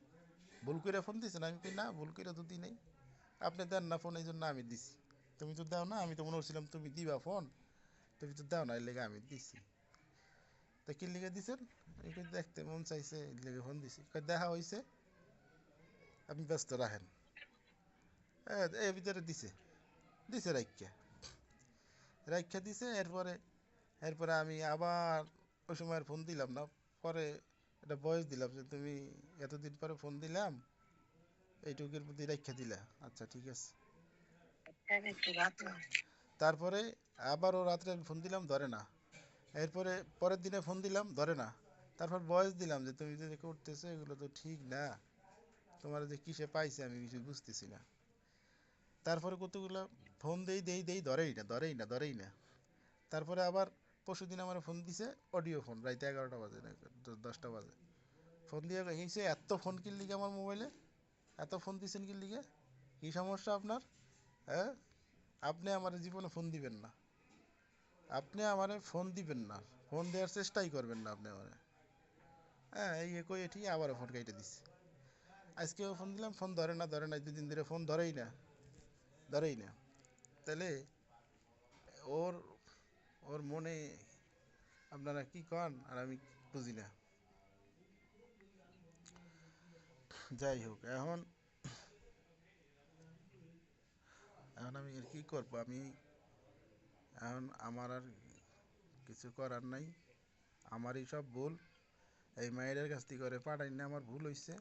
ভুল করে ফোন দিছেন? আমি কই না, ভুল করে তো দিই নাই, আপনি দেন না ফোন, এই জন্য আমি দিছি, তুমি তো দাও না, আমি তো মনে করছিলাম তুমি দিবা ফোন, তুমি তো দাও না, এর লেগে আমি দিছি। তো কি লিখে দিছেন? আমি কই দেখতে মন চাইছে, এর লেগে ফোন দিছি। কই দেখা হইছে, আপনি ব্যস্ত রাখেন। এর ভিতরে দিছে, দিছে রাইখা, রাইখা দিছে। এরপরে এরপরে আমি আবার ওই সময় আর ফোন দিলাম না, পরে একটা ভয়েস দিলাম যে তুমি এতদিন পরে ফোন দিলাম, এইটুকুর প্রতি রাইখা দিলা, আচ্ছা ঠিক আছে। তারপরে আবারও রাত্রে আমি ফোন দিলাম, ধরে না। এরপরে পরের দিনে ফোন দিলাম, ধরে না। তারপর ভয়েস দিলাম যে তুমি যে করতেছো এগুলো তো ঠিক না, তোমার যে কিসে পাইছে আমি কিছু বুঝতেছি না। তারপরে কতগুলো ফোন দেই ধরেই না। তারপরে আবার পরশুদিন আমার ফোন দিছে, অডিও ফোন, রাইতে 11টা বাজে না 10টা বাজে, ফোন দিয়ে কইছে এত ফোন কিনলি লিগে আমার মোবাইলে, এত ফোন দিছেন কি লিগে, কি সমস্যা আপনার? হ্যাঁ, আপনি আমার জীবনে ফোন দিবেন না, আপনি আমারে ফোন দিবেন না, ফোন দেওয়ার চেষ্টাই করবেন না আপনি আমারে। হ্যাঁ, এই কই এটি আবারও ফোন কেটে দিচ্ছে। আজকেও ফোন দিলাম, ফোন ধরে না 2 দিন ধরে ফোন ধরেই না। তাহলে ওর ওর মনে আপনারা কি কন আর আমি বুঝি না। যাই হোক, এখন এখন আমি আর কি করবো, আমি এখন আমার আর কিছু করার নাই, আমারই সব ভুল। এই মায়ের কাছ থেকে করে পাঠাই না, আমার ভুল হয়েছে।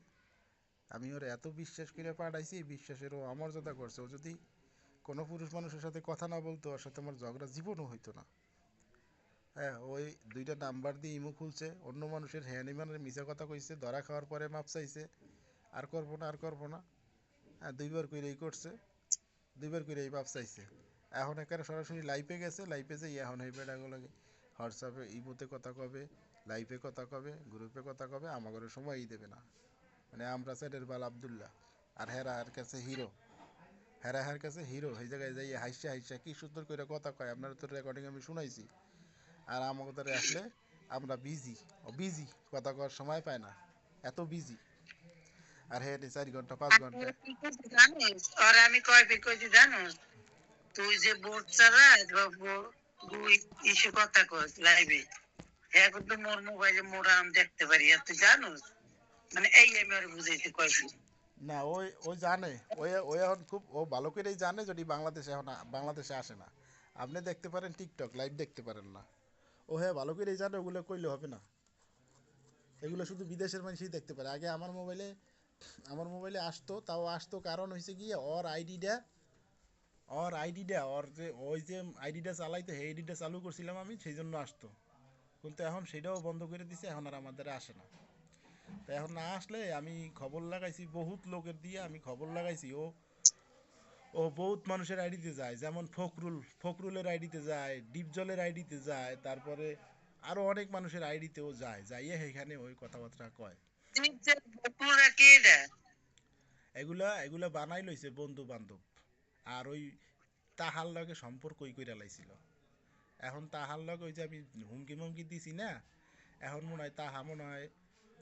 আমি ওর এত বিশ্বাস করে পাঠাইছি, বিশ্বাসের ও অমর্যাদা করছে। ও যদি কোনো পুরুষ মানুষের সাথে কথা না বলতো, ওর সাথে আমার ঝগড়া জীবনও হইতো না। হ্যাঁ, ওই 2টা নাম্বার দিয়ে ইমো খুলছে, অন্য মানুষের হ্যানিম্যানের মিশা কথা কইছে, ধরা খাওয়ার পরে মাপ চাইছে, আর করবো না আর করবো না। হ্যাঁ, 2বার কইরেই করছে, 2বার কইরেই মাপ চাইছে। এখন একেবারে সরাসরি লাইভে গেছে, লাইভে যে এখন এই বেড়াগুলোকে হোয়াটসঅ্যাপে ইমোতে কথা কবে, লাইভে কথা কবে, গ্রুপে কথা কবে, আমাদের সময়ই দেবে না। মানে আমরা সেটের বাল আবদুল্লাহ, আর হেরা আর কাছে হিরো, হেরা হের কাছে হিরো। এই জায়গায় যাই হাইসা হাইসা কি সুন্দর করে কথা কয়, আপনার তো রেকর্ডিং আমি শুনাইছি। আর আমাদের আসলে আমরা বিজি, বিজি, কথা কওয়ার সময় পায় না, এত বিজি। আর হ্যাঁ 4 ঘন্টা 5 ঘন্টা। আর কি করছি জানোস? আর আমি কয় ফির কইছি জানোস? তুই যে বোর্ড চালাস বা তুই ইসে কথা কস লাইভে, হ্যাঁ কিন্তু মোর মোবাইলে মোরা আমি দেখতে পারি, আর তুই জানোস? মানে এই আমি আর বুঝাইতে কইছি। না, ওই ওই জানে, ওই ওই এখন খুব ও ভালো করেই জানে যদি বাংলাদেশে এখন বাংলাদেশে আসে না। আপনি দেখতে পারেন টিকটক লাইভ দেখতে পারেন না, ও হ্যাঁ ভালো করেই জানে, ওগুলো কইলে হবে না। এগুলো শুধু বিদেশের মানুষই দেখতে পারে। আগে আমার মোবাইলে আসতো, তাও আসতো কারণ হয়েছে কি, ওর আইডিটা ওর যে ওই যে আইডিটা চালাইতো, সেই আইডিটা চালু করছিলাম আমি, সেই জন্য আসতো। কিন্তু এখন সেটাও বন্ধ করে দিছে, এখন আর আমাদের আসে না। তো এখন না আসলে আমি খবর লাগাইছি, বহুত লোকের দিয়ে আমি খবর লাগাইছি। ও ও বহুত মানুষের আইডিতে যায়, যেমন ফখরুলের আইডিতে যায়, ডিপজলের আইডিতে যায়, তারপরে আরো অনেক মানুষের আইডিতেও যায়, যাইয়ে সেখানে ওই কথাবার্তা কয়। তুই যে বকুড়া কে রে? এগুলা এগুলা বানাই লইছে বন্ধু বান্ধব। আর ওই তাহার লগে সম্পর্ক কইরা লাইছিল। এখন তাহার লগে ওই যে আমি হুমকি মুমকি দিছি না, এখন মনে হয় তাহা মনে হয়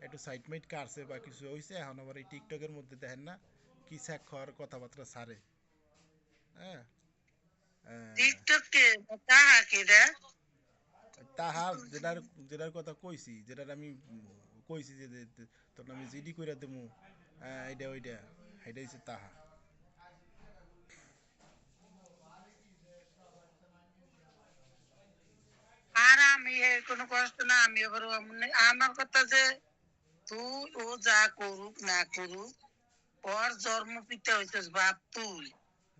একটু সাইডমেট কাটছে বা কিছু হয়েছে। এখন আবার এই টিকটকের মধ্যে দেখেন না কি স্বাক্ষর কথাবার্তা সারে। হ্যাঁ, টিকটক কে? তাহা কে রে? তাহা যেটার যেটার কথা কইছি, যেটার আমি কইছি যে তোর আমি জিডি কইরা দেবো, এইটা ওইটা, সেটাই হচ্ছে তাহা। আর আমি এর কোনো কষ্ট না, আমি এবার আমার কথা যে তুই ও যা করুক না করুক, ওর জন্ম পিতা হইছিস বাপ তুই।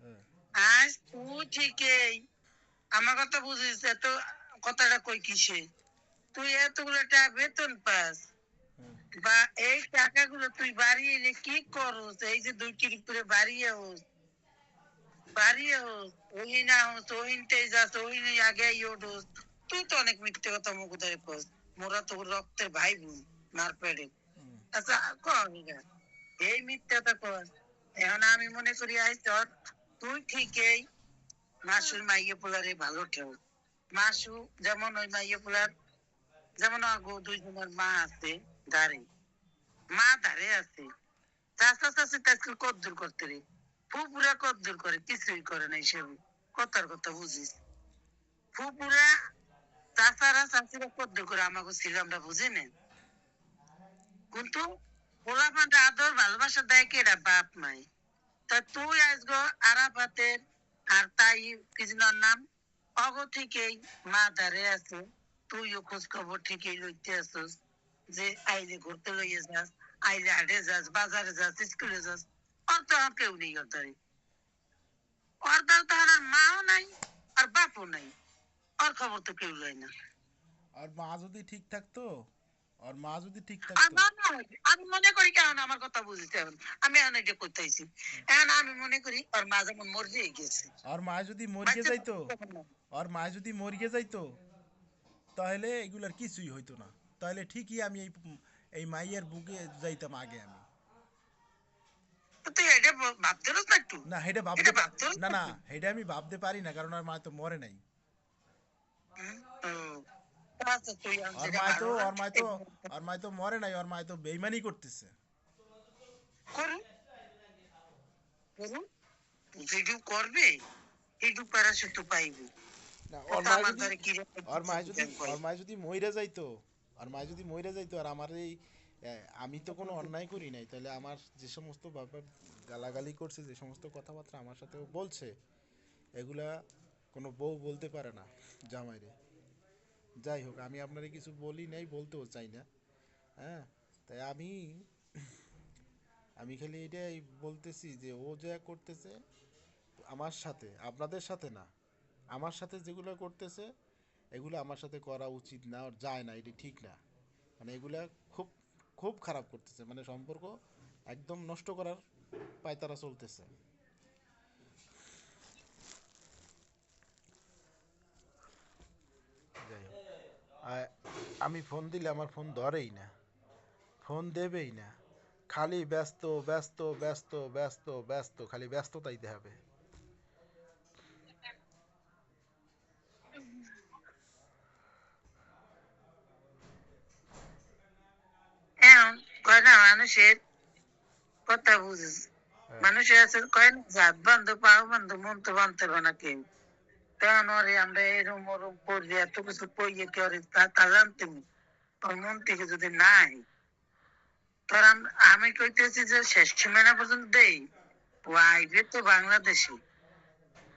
হ্যাঁ, আজ তুই ঠিকই আমার কথা বুঝিস, এত কথাটা কই কিসে? তুই এতগুলো টাকা বেতন পাস, হ্যাঁ, বা এই টাকাগুলো তুই বাড়িয়ে এলে কি করস? এই যে 2 টিকিট করে বাড়িয়ে হোস, বাড়িয়ে হোস, ওই না হোস, ওইনতে যাস, ওই আগে ওঠোস। তুই তো অনেক মিথ্যে কথা মুখ ধরে কস। মোরা তো রক্তের ভাই বোন, মার পেড়ে। আচ্ছা, কর এটা। এই মিথ্যাটা কর। এখন আমি মনে করি আই তোর, তুই ঠিকই মাসুর মাইয়ে পোলারে ভালো ঠেও। মাসু যেমন ওই মাইয়ে পোলার, যেমন আগো 2 জনের মা আছে ধারে, মা ধারে আছে, চাষা চাষি তাকে কদ্দুর করতে রে, ফুপুরা কদ্দুর করে, কিছুই করে না হিসেবে। কথার কথা বুঝিস? ফুপুরা চাষারা চাষিরা কদ্দুর করে, আমাকে ছিল আমরা বুঝি না। কিন্তু পোলাপানটা আদর ভালোবাসা দেয় কে? এরা বাপ নাই। তা তুই আজগো আরাফাতের আর তাই কি যেন ওর নাম, অগো থেকেই মা ধারে আছে, তুইও খোঁজ খবর ঠিকই লইতে আসস, যে আইলে ঘুরতে লইয়ে যাস, আইলে হাটে যাস, বাজারে যাস, স্কুলে যাস। ওর তো আর কেউ নেই ওর দ্বারে। ওর দ্বারা তো আর মাও নাই আর বাপও নাই। ওর খবর তো কেউ লয় না। আর মা যদি ঠিক থাকতো, আর মা যদি ঠিক আর থাকতো। না না, আমি মনে করি কেমন আমার কথা বুঝতে হবে, আমি এখন এটা করতেছি। এখন আমি মনে করি ওর মা যেমন মরে গেছে, আর মা যদি মরিয়ে বাচ্চা যাইতো, তখন না। আর মা যদি মরিয়ে যাইতো, তাহলে এগুলার কিছুই হইতো না। তাহলে ঠিকই আমি এই মাইয়ের বুকে যাইতাম আগে আমি। তুই এটা ভাবতে পারছ না একটু? না হেডে এটা ভাবতে ভাবতে পারছ না না না তুই? হেডে আমি ভাবতে পারি না, কারণ আমার মা তো মরে নাই। হুম? ও, আচ্ছা তুই আন ওর যেটা মায় তো ভালো না ওর মায় তো ওর মায় তো মরে নাই, ওর মায় তো বেইমানি করতেছে। করুন, করুন, যেটুকু করবে এইটুকু প্যারাসুট তো পাইবে। না ওর কথা মায় আমার যদি দ্বারা কি ওর মায় যদি মইরা যাইতো, আর মায় যদি মইরা যাইতো, আর আমার এই আমি তো কোনো অন্যায় করি নাই, তাহলে আমার যে সমস্ত ব্যাপার গালাগালি করছে, যে সমস্ত কথাবার্তা আমার সাথে ও বলছে, এগুলা কোনো বউ বলতে পারে না জামাইরে। যাই হোক, আমি আপনারে কিছু বলি নাই, বলতেও চাই না। হ্যাঁ, তাই আমি আমি খালি এটাই বলতেছি যে ও যা করতেছে আমার সাথে, আপনাদের সাথে না, আমার সাথে যেগুলো করতেছে এগুলো আমার সাথে করা উচিত না, আর যায় না, এটি ঠিক না। মানে এগুলা খুব খুব খারাপ করতেছে, মানে সম্পর্ক একদম নষ্ট করার পায়তারা চলতেছে। যাই হোক, আমি ফোন দিলে আমার ফোন ধরেই না, ফোন দেবেই না, খালি ব্যস্ত ব্যস্ত ব্যস্ত ব্যস্ত ব্যস্ত, খালি ব্যস্ততাই দেখাবে। এখন কয় না মানুষের কথা বুঝিস, হ্যাঁ, মানুষের আছে কয় না জাত বান্ধব পাও বান্ধব মন তো বানতে পারে না কেউ। তেমন ওরে আমরা এরম ওরম করবি এত কিছু কইয়ে কি ওরে তা জানতে ওর মন থেকে যদি নাই, তোর আমি কইতেছি যে শেষ সীমানা পর্যন্ত দেই, ও আইবে তো বাংলাদেশে,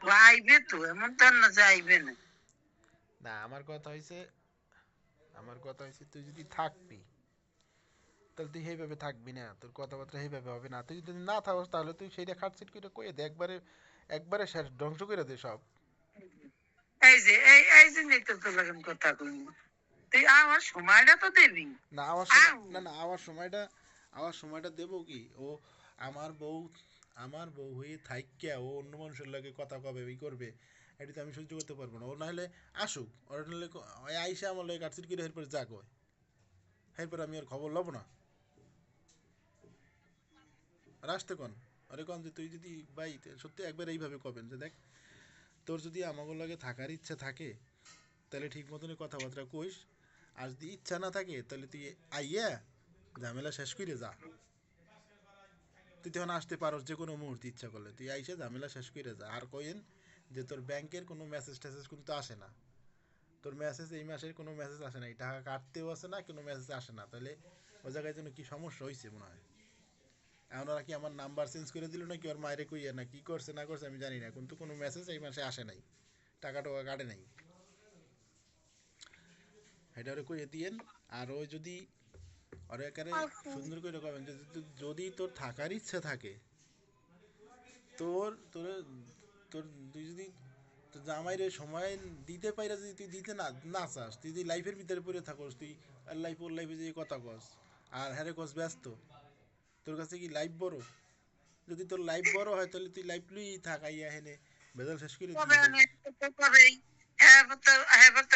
ও আইবে তো, এমন তো আর না যে আইবে না। না আমার কথা হয়েছে তুই যদি থাকবি, তাহলে তুই সেইভাবে থাকবি না, তোর কথাবার্তা সেইভাবে হবে না। তুই যদি না থাকস তাহলে তুই সেইটা খাটছিট করে কয়ে দে, একবারে একবারে শেষ ধ্বংস করে দে সব। এই যে নেই তো তোর লাগেন কথা কই, তুই আমার সময়টা তো দিবি। না আমার সময়, আউ, না আমার সময়টা দেবো কি ও? আমার বউ আমার বউ হয়ে থাইক্যা ও অন্য মানুষের লাগে কথা কবে ই করবে, এটা তো আমি সহ্য করতে পারবো না। ও নাহলে আসুক, ওর নাহলে আইসা আমার লাগে কাটছিট করে এরপরে যা কয়, এরপর আমি আর খবর লব না। আর আসতে কন, আরে কন যে তুই যদি ভাই সত্যি একবার এইভাবে কবেন যে দেখ, তোর যদি আমাকে লাগে থাকার ইচ্ছা থাকে তাহলে ঠিক মতনই কথাবার্তা কইস, আর যদি ইচ্ছা না থাকে তাহলে তুই আইয়া ঝামেলা শেষ করে যা। তুই তখন আসতে পারস যে কোনো মুহূর্তে ইচ্ছা করলে, তুই আইসা ঝামেলা শেষ করে যা। আর কইন যে তোর ব্যাংকের কোনো মেসেজ টেসেজ কিন্তু আসে না, তোর মেসেজ এই মাসের কোনো মেসেজ আসে না, এই টাকা কাটতেও আসে না, কোনো মেসেজ আসে না, তাহলে ওই জায়গায় যেন কি সমস্যা হয়েছে মনে হয়। এখন ওরা কি আমার নাম্বার চেঞ্জ করে দিল নাকি ওর মায়েরে কইয়া, না কি করছে না করছে আমি জানি না, কিন্তু কোনো মেসেজ এই মাসে আসে নাই, টাকা টাকা কাটে নাই, এটা ওরে কইয়ে দিয়েন। আর ওই যদি ওরে একারে সুন্দর করে কবেন যে যদি তোর থাকার ইচ্ছা থাকে, তোর তোর তোর তুই যদি তোর জামাইরে সময় দিতে পাইরা, যদি তুই দিতে না চাস, তুই যদি লাইফের ভিতরে পড়ে থাকস, তুই আর লাইফ ওর লাইফে যে কথা কস, আর হ্যারে কস ব্যস্ত, তোর কাছে কি লাইফ বড়? যদি তোর লাইফ বড় হয় তাহলে তুই লাইফ লুই থাক, আইয়া হেনে ভেজাল শেষ করে কবে দিবি তো। অনেক তো কবেই, হ্যাঁ তো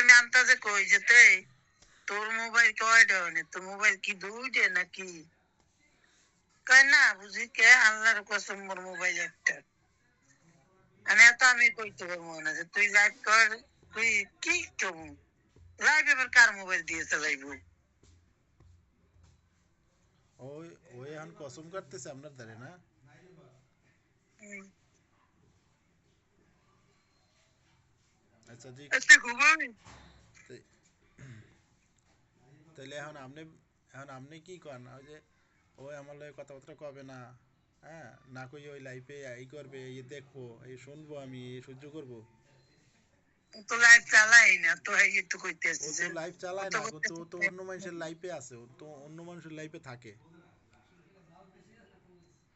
আমি আন্তাজে কই যেতে তোর মোবাইল কয়টা অনেক, তোর মোবাইল কি দুইটা নাকি? কয় না বুঝি কে আল্লাহর কসম মোর মোবাইল একটা। মানে এত আমি কইতে পারবো না যে তুই লাইভ কর, তুই কি করবো লাইভ, এবার কার মোবাইল দিয়ে চালাইবো? ওই ওই এখন কসম কাটতেছে আপনার ধারে না। হুম, আচ্ছা জি, আজকে ঘুমাবি? তা- তাহলে এখন আপনি কি করেন, ওই যে ওই আমার লগে কথাবার্তা কবে না, হ্যাঁ, না কই ওই লাইফে এই করবে, এই দেখবো, এই শুনবো, আমি এই সহ্য করবো। ও তো লাইভ চালাই না তো, এই একটু কইতে ও আসছি তো যে লাইফ ও চালায় তো না, কিন্তু ও তো করতেছে। অন্য মানুষের লাইফে আছে, ও তো অন্য মানুষের লাইফে থাকে।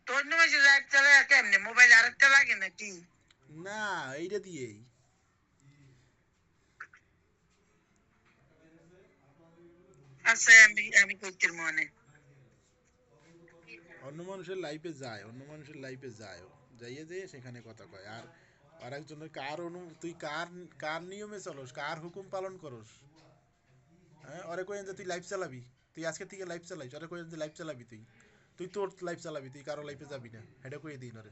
তোর নয় লাইভ চালাই কেমনে, মোবাইল আরেকটা লাগে নাকি? না, এইটা দিয়েই আচ্ছা আমি কইতে মনে। অন্য মানুষের লাইফে যায় ও, যাইয়ে যে সেখানে কথা কয়। আর আর একজনের তুই কার কার নিয়মে চলস, কার হুকুম পালন করস? হ্যাঁ, ওরে কইন যে তুই লাইফ চালাবি, তুই আজকে থেকে লাইফ চালাইস, ওরে কইন যে লাইফ চালাবি তুই, তুই তোর লাইফ চালাবি, তুই কারো লাইফে যাবি না, এটা কইয়ে দিই না রে।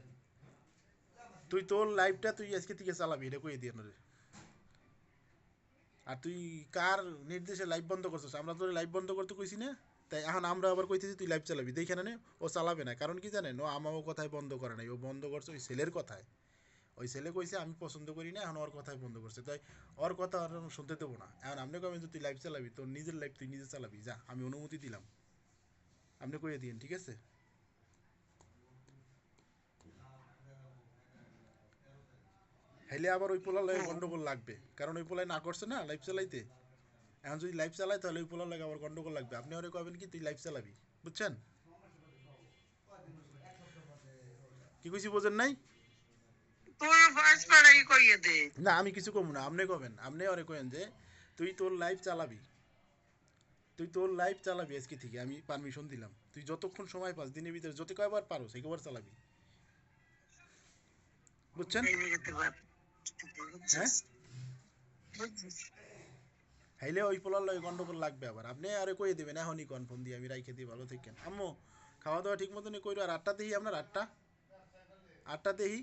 তুই তোর লাইফটা তুই আজকে থেকে চালাবি, এটা কইয়ে দিই না রে। আর তুই কার নির্দেশে লাইভ বন্ধ করছিস? আমরা তোর লাইভ বন্ধ করতে কইছি না? তাই এখন আমরা আবার কইতেছি তুই লাইভ চালাবি, দেখে না ও চালাবে না। কারণ কি জানেন, ও আমারও কথায় বন্ধ করে নাই, ও বন্ধ করছে ওই ছেলের কথায়। ওই ছেলে কইছে আমি পছন্দ করি না, এখন ওর কথায় বন্ধ করছে। তাই ওর কথা আর শুনতে দেবো না। এখন আপনি কবেন যে তুই লাইভ চালাবি, তোর নিজের লাইভ তুই নিজে চালাবি, যা, আমি অনুমতি দিলাম, আপনি কইয়ে দিন, ঠিক আছে? হাইলে আবার ওই পোলার লাগে গন্ডগোল লাগবে, কারণ ওই পোলায় না করছে না লাইভ চালাইতে। এখন যদি লাইভ চালায় তাহলে ওই পোলার লাগে আবার গন্ডগোল লাগবে। আপনি ওরে কবেন কি তুই লাইভ চালাবি, বুঝছেন? কি কইছি বোঝেন নাই? তুই ফার্স্ট পাড়াই কইয়ে দে। না আমি কিছু কম না, আপনি কবেন, আপনি ওরে কবেন যে তুই তোর লাইভ চালাবি, তুই তোর লাইভ চালাবি আজকে থেকে, আমি পারমিশন দিলাম। তুই যতক্ষণ সময় পাস দিনের ভিতরে যত কয়বার পারো সেই কবার চালাবি, বুঝছেন? হ্যাঁ, হাইলে ওই পোলার লয় গন্ডগোল লাগবে আবার। আপনি আরে কইয়ে দেবেন এখনই, কনফার্ম দিয়ে আমি রাইখে দিই, ভালো থাকেন। আম্মু খাওয়া দাওয়া ঠিক মতনই কইরো। আর 8টা দেহি, আপনার 8টা দেহি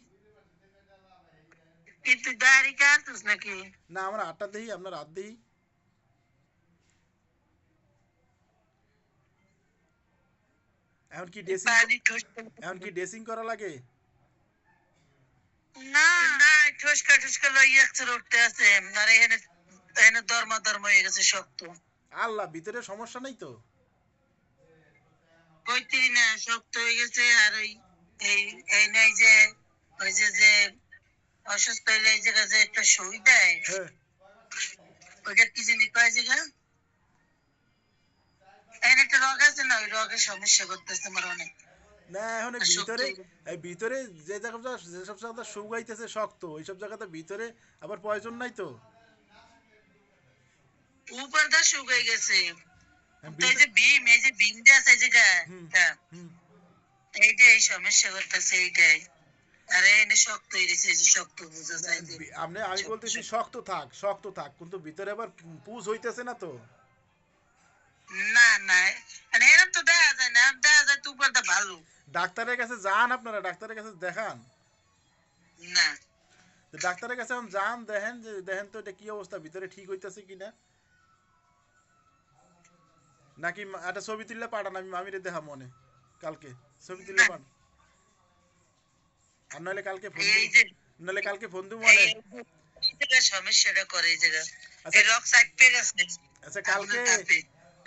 কি তুই দাড়ি কাটছিস নাকি? না, আমার 8টা দেহি, আপনার 8 দেহি। এখন কি ড্রেসিং, পানি ঠোস এখন কি ড্রেসিং করা লাগে? না না, ঠোসকা ঠোসকা লইয়া উঠতে আছে। আর এখানে এখানে ধর্ম ধর্ম হয়ে গেছে শক্ত। আল্লাহ, ভিতরে সমস্যা নাই তো? কইতেই না শক্ত হয়ে গেছে। আর ওই এই এই নাই যে ওই যে অসুস্থ হইলে এই জায়গা যে একটা সই দেয়, হ্যাঁ, ওইটা কি জানি কয় জায়গা, এখানে একটা রোগ আছে না, ওই রোগের সমস্যা করতেছে আমার অনেক। না এখন আর শক্ত ভিতরে, হয়ে গেছে। এই ভিতরে যে জায়গাটা, যেসব জায়গাটা শুকাইতেছে শক্ত, ওইসব জায়গাতে ভিতরে আবার প্রয়োজন নাই তো? উপর দা শুকিয়ে গেছে। হ্যাঁ, তো এই যে ভীম, এই যে ভীমটা আছে এই হুম জায়গাটা, হুম। এইটাই এই সমস্যা করতেছে এইটাই। আরে এনে শক্ত হয়ে গেছে, এই যে শক্ত বুঝা যায় যে আপনি, আমি বলতেছি শক্ত থাক, শক্ত থাক, কিন্তু ভিতরে আবার পুজ হইতেছে না তো? না না, মানে এরকম তো দেখা যায় না, দেখা যায় তো উপরটা ভালো। ডাক্তারের কাছে যান, আপনারা ডাক্তারের কাছে দেখান। না তো ডাক্তারের কাছে এখন যান, দেখেন যে দেখেন তো এটা কি অবস্থা, ভিতরে ঠিক হইতেছে কিনা। নাকি একটা ছবি তুললে পাঠান, আমি মামিরে দেখা মনে কালকে ছবি তুললে পাঠান। আর নাহলে কালকে ফোন এই দিব, যে নাহলে কালকে ফোন দিব এই মনে। এই জায়গা সমস্যাটা করে এই জায়গা, আচ্ছা এই রক সাইড পে গেছে। আচ্ছা, কালকে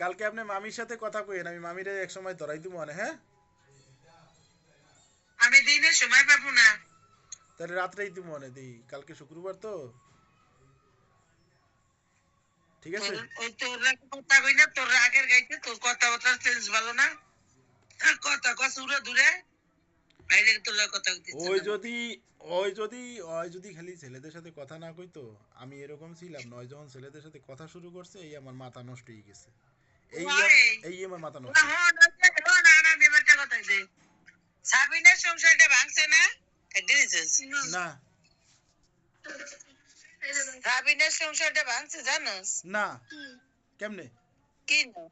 কালকে আপনি মামির সাথে কথা কইেন, আমি মামিরে এক সময় ধরাই দিব মনে। হ্যাঁ, আমি দিনের সময় পাবো না। তাহলে রাত্রেই দিব মনে দিই, কালকে শুক্রবার তো, ঠিক আছে? ওই তোর কথা কই না, তোর আগের গাইতে তোর কথাবার্তা চেঞ্জ ভালো না, আর কথা কসুরা দূরে বাইরে তোর কথা কইতেছ ওই না। যদি, ওই যদি খালি ছেলেদের সাথে কথা না কইতো, আমি এরকম ছিলাম না। ওই যখন ছেলেদের সাথে কথা শুরু করছে, এই আমার মাথা নষ্ট হয়ে গেছে। এই এই আমার মাথা নষ্ট হয়ে গেছে। সাবিনার সংসারটা ভাঙছে না, দিয়েছিস না সাবিনার সংসারটা ভাঙছে জানোস? না, কেমনে? কি না,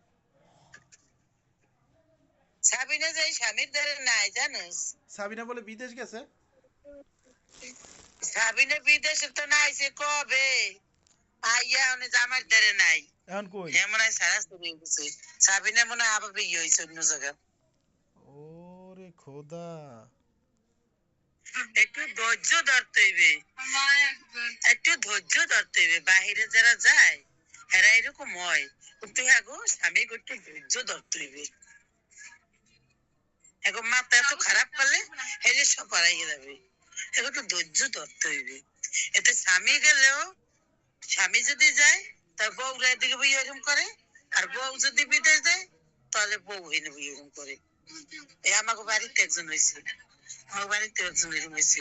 সাবিনা যে স্বামীর দ্বারা নাই জানোস? সাবিনা বলে বিদেশ গেছে? সাবিনা বিদেশে তো নাই, সে কবে আইয়া উনি জামার দ্বারা নাই। এখন কই? এমন হয় সারা চলে গেছে। সাবিনা মনে হয় আবার বিয়ে হয়েছে অন্য জায়গায়। ওরে খোদা। একটু ধৈর্য ধরতে হইবে, একটু ধৈর্য ধরতে হইবে। বাহিরে যারা যায় এরা এরকম হয়, কিন্তু আগো স্বামী একটু ধৈর্য ধরতে হইবে। এখন মাথা এত খারাপ করলে হেরে সব হারাই যাবে। এখন একটু ধৈর্য ধরতে হইবে। এতে স্বামী গেলেও, স্বামী যদি যায় তার বউরা এদিকে বই এরকম করে, আর বউ যদি বিদেশ যায় তাহলে বউ এনে বই এরকম করে। এই আমাকে বাড়িতে একজন হয়েছে, আমার বাড়িতে একজন এরকম হয়েছে।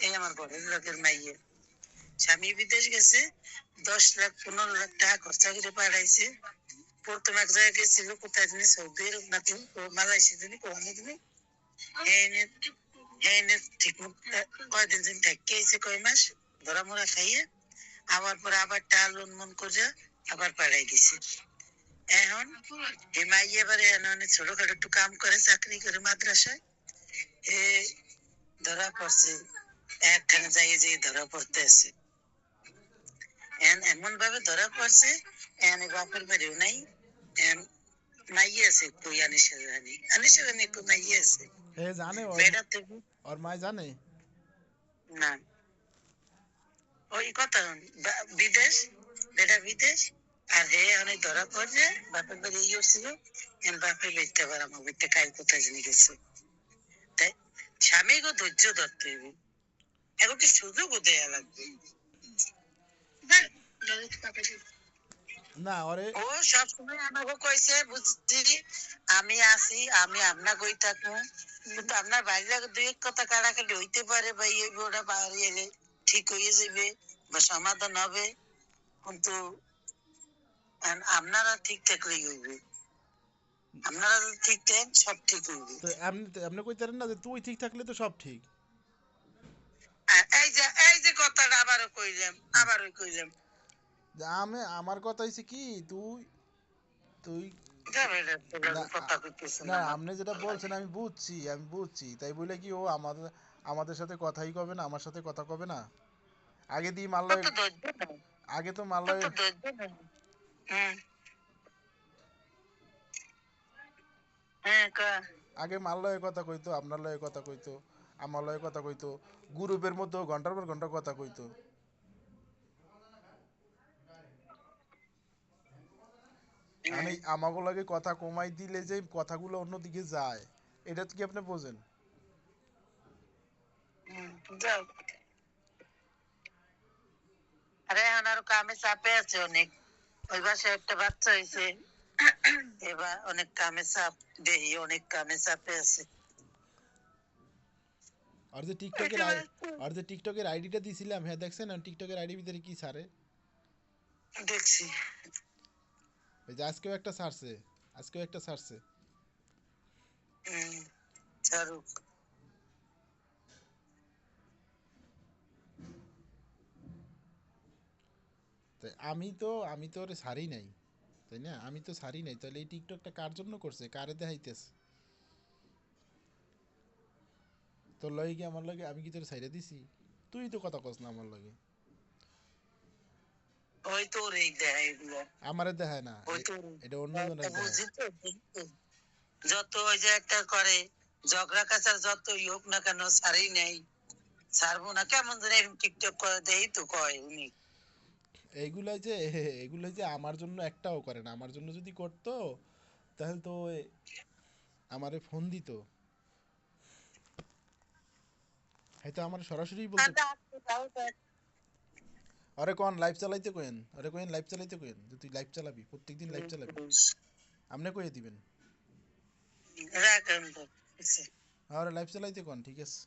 এই আমার ঘরের লোকের মাইয়ে স্বামী বিদেশ গেছে, 10 লাখ 15 লাখ টাকা খরচা করে পাঠাইছে। প্রথম এক জায়গায় গেছিল, কোথায় জানি সৌদি আরব নাকি মালয়েশিয়া জানি কোথায় জানি, ঠিক কয়দিন দিন থেকে আইছে, কয় মাস ধরা মরা খাইয়ে, আবার পরে আবার টাকা লোন মন করে আবার পাঠাই দিছে। এখন হিমাই এবারে অনেক ছোটখাটো একটু কাম করে, চাকরি করে মাদ্রাসায়। এ ধরা পড়ছে, একখানে যাই যে ধরা পড়তে আছে। এমন ভাবে ধরা পড়ছে, এন বাপের বাড়িও নাই, এন মাইয়ে আছে কই আনিসা জানি, আনিসা জানি কই মাইয়ে আছে। হে জানে বেড়া থেকে ওর মায় জানে? না, ওই কথা বিদেশ, বেটা বিদেশ। আর হে অনেক ধরা পড়ছে, বাপের বাড়ি ইয়ে ছিল, এন বাপের বাড়িতে আবার আমার বাড়িতে কাল কোথায় জানি গেছে। তাই স্বামীকে ধৈর্য ধরতে হবে, এখন কি সুযোগও দেয়া লাগবে। না ওরে ও সবসময় আমাকে কইছে, বুঝছি আমি আছি, আমি আপনার কই থাকবো, কিন্তু আপনার বাইরে দুই এক কথা কাটাকাটি হইতে পারে, বা এই ওটা বাইরে এলে ঠিক হয়ে যাবে বা সমাধান হবে, কিন্তু আপনারা ঠিক থাকলেই হইবে। আপনারা যদি ঠিক থাকেন সব ঠিক হইবে। তো আপনি কইতারেন না যে তুই ঠিক থাকলে তো সব ঠিক। আর এই যে কথাটা আবারও কইলাম, আবারও কইলাম, যে আমার কথা হইছে কি, তুই তুই না কথা কইতেছে না না। আপনি যেটা বলছেন আমি বুঝছি তাই বলে কি ও আমাদের আমাদের সাথে কথাই কবে না, আমার সাথে কথা কবে না? আগে দিয়ে মাল্লয় কত ধৈর্য নাই, আগে তো কত মাল্লয় ধৈর্য নাই। হ্যাঁ হ্যাঁ কা আগে মাল্লয়ে কথা কইতো, আপনার লয়ে কথা কইতো, আমার লয়ে কথা কইতো, গ্রুপের মধ্যে ঘন্টার পর ঘন্টা কথা কইতো। আমি আমাগো লাগে কথা কমাই দিলে যে কথাগুলো অন্যদিকে যায়, এটা কি আপনি বোঝেন? যাও। আরে এখন আরো কামে চাপে আছে অনেক, ওই বাসায় একটা বাচ্চা হয়েছে, এবার অনেক কামে চাপ, দেহি অনেক কামে চাপে আছে। আর যে টিকটকের আইডিটা দিছিলাম, হ্যাঁ দেখছেন টিকটকের আইডির ভিতরে কি ছাড়ে? দেখছি। ওই যে আজকেও একটা ছাড়ছে। হম, ছাড়ুক। তাই আমি তো ওরে ছাড়ি নাই, তাই না? আমি তো ছাড়ি নাই, তাহলে এই টিকটকটা কার জন্য করছে, কারে দেখাইতেছে? তোর লগে কি আমার লগে আমি কি তোর ছাইড়া দিছি? তুই তো কথা কস না আমার লগে। ওই তো এই দেয় এগুলো, আমারে দেখায় না, ওই তো এটা অন্যজনের দেখায়। বুঝি তো, যত ওই যে একটা করে ঝগড়া কাছার যতই হোক না কেন ছাড়েই নেই, ছাড়বো না কেমন যেন এরকম টিকটক করে দেই তো কয় উনি। এইগুলাই যে এগুলাই যে আমার জন্য একটাও করে না, আমার জন্য যদি করতো তাহলে তো আমারে ফোন দিত, হয়তো আমার সরাসরি বলতো। আরে কোন লাইভ চালাইতে কোয়েন, আরে কোয়েন লাইভ চালাইতে কোয়েন, যে তুই লাইভ চালাবি, প্রত্যেকদিন লাইভ চালাবি, আপনি কইয়ে দিবেন। রাখেন তো। আরে লাইভ চালাইতে কোন, ঠিক আছে।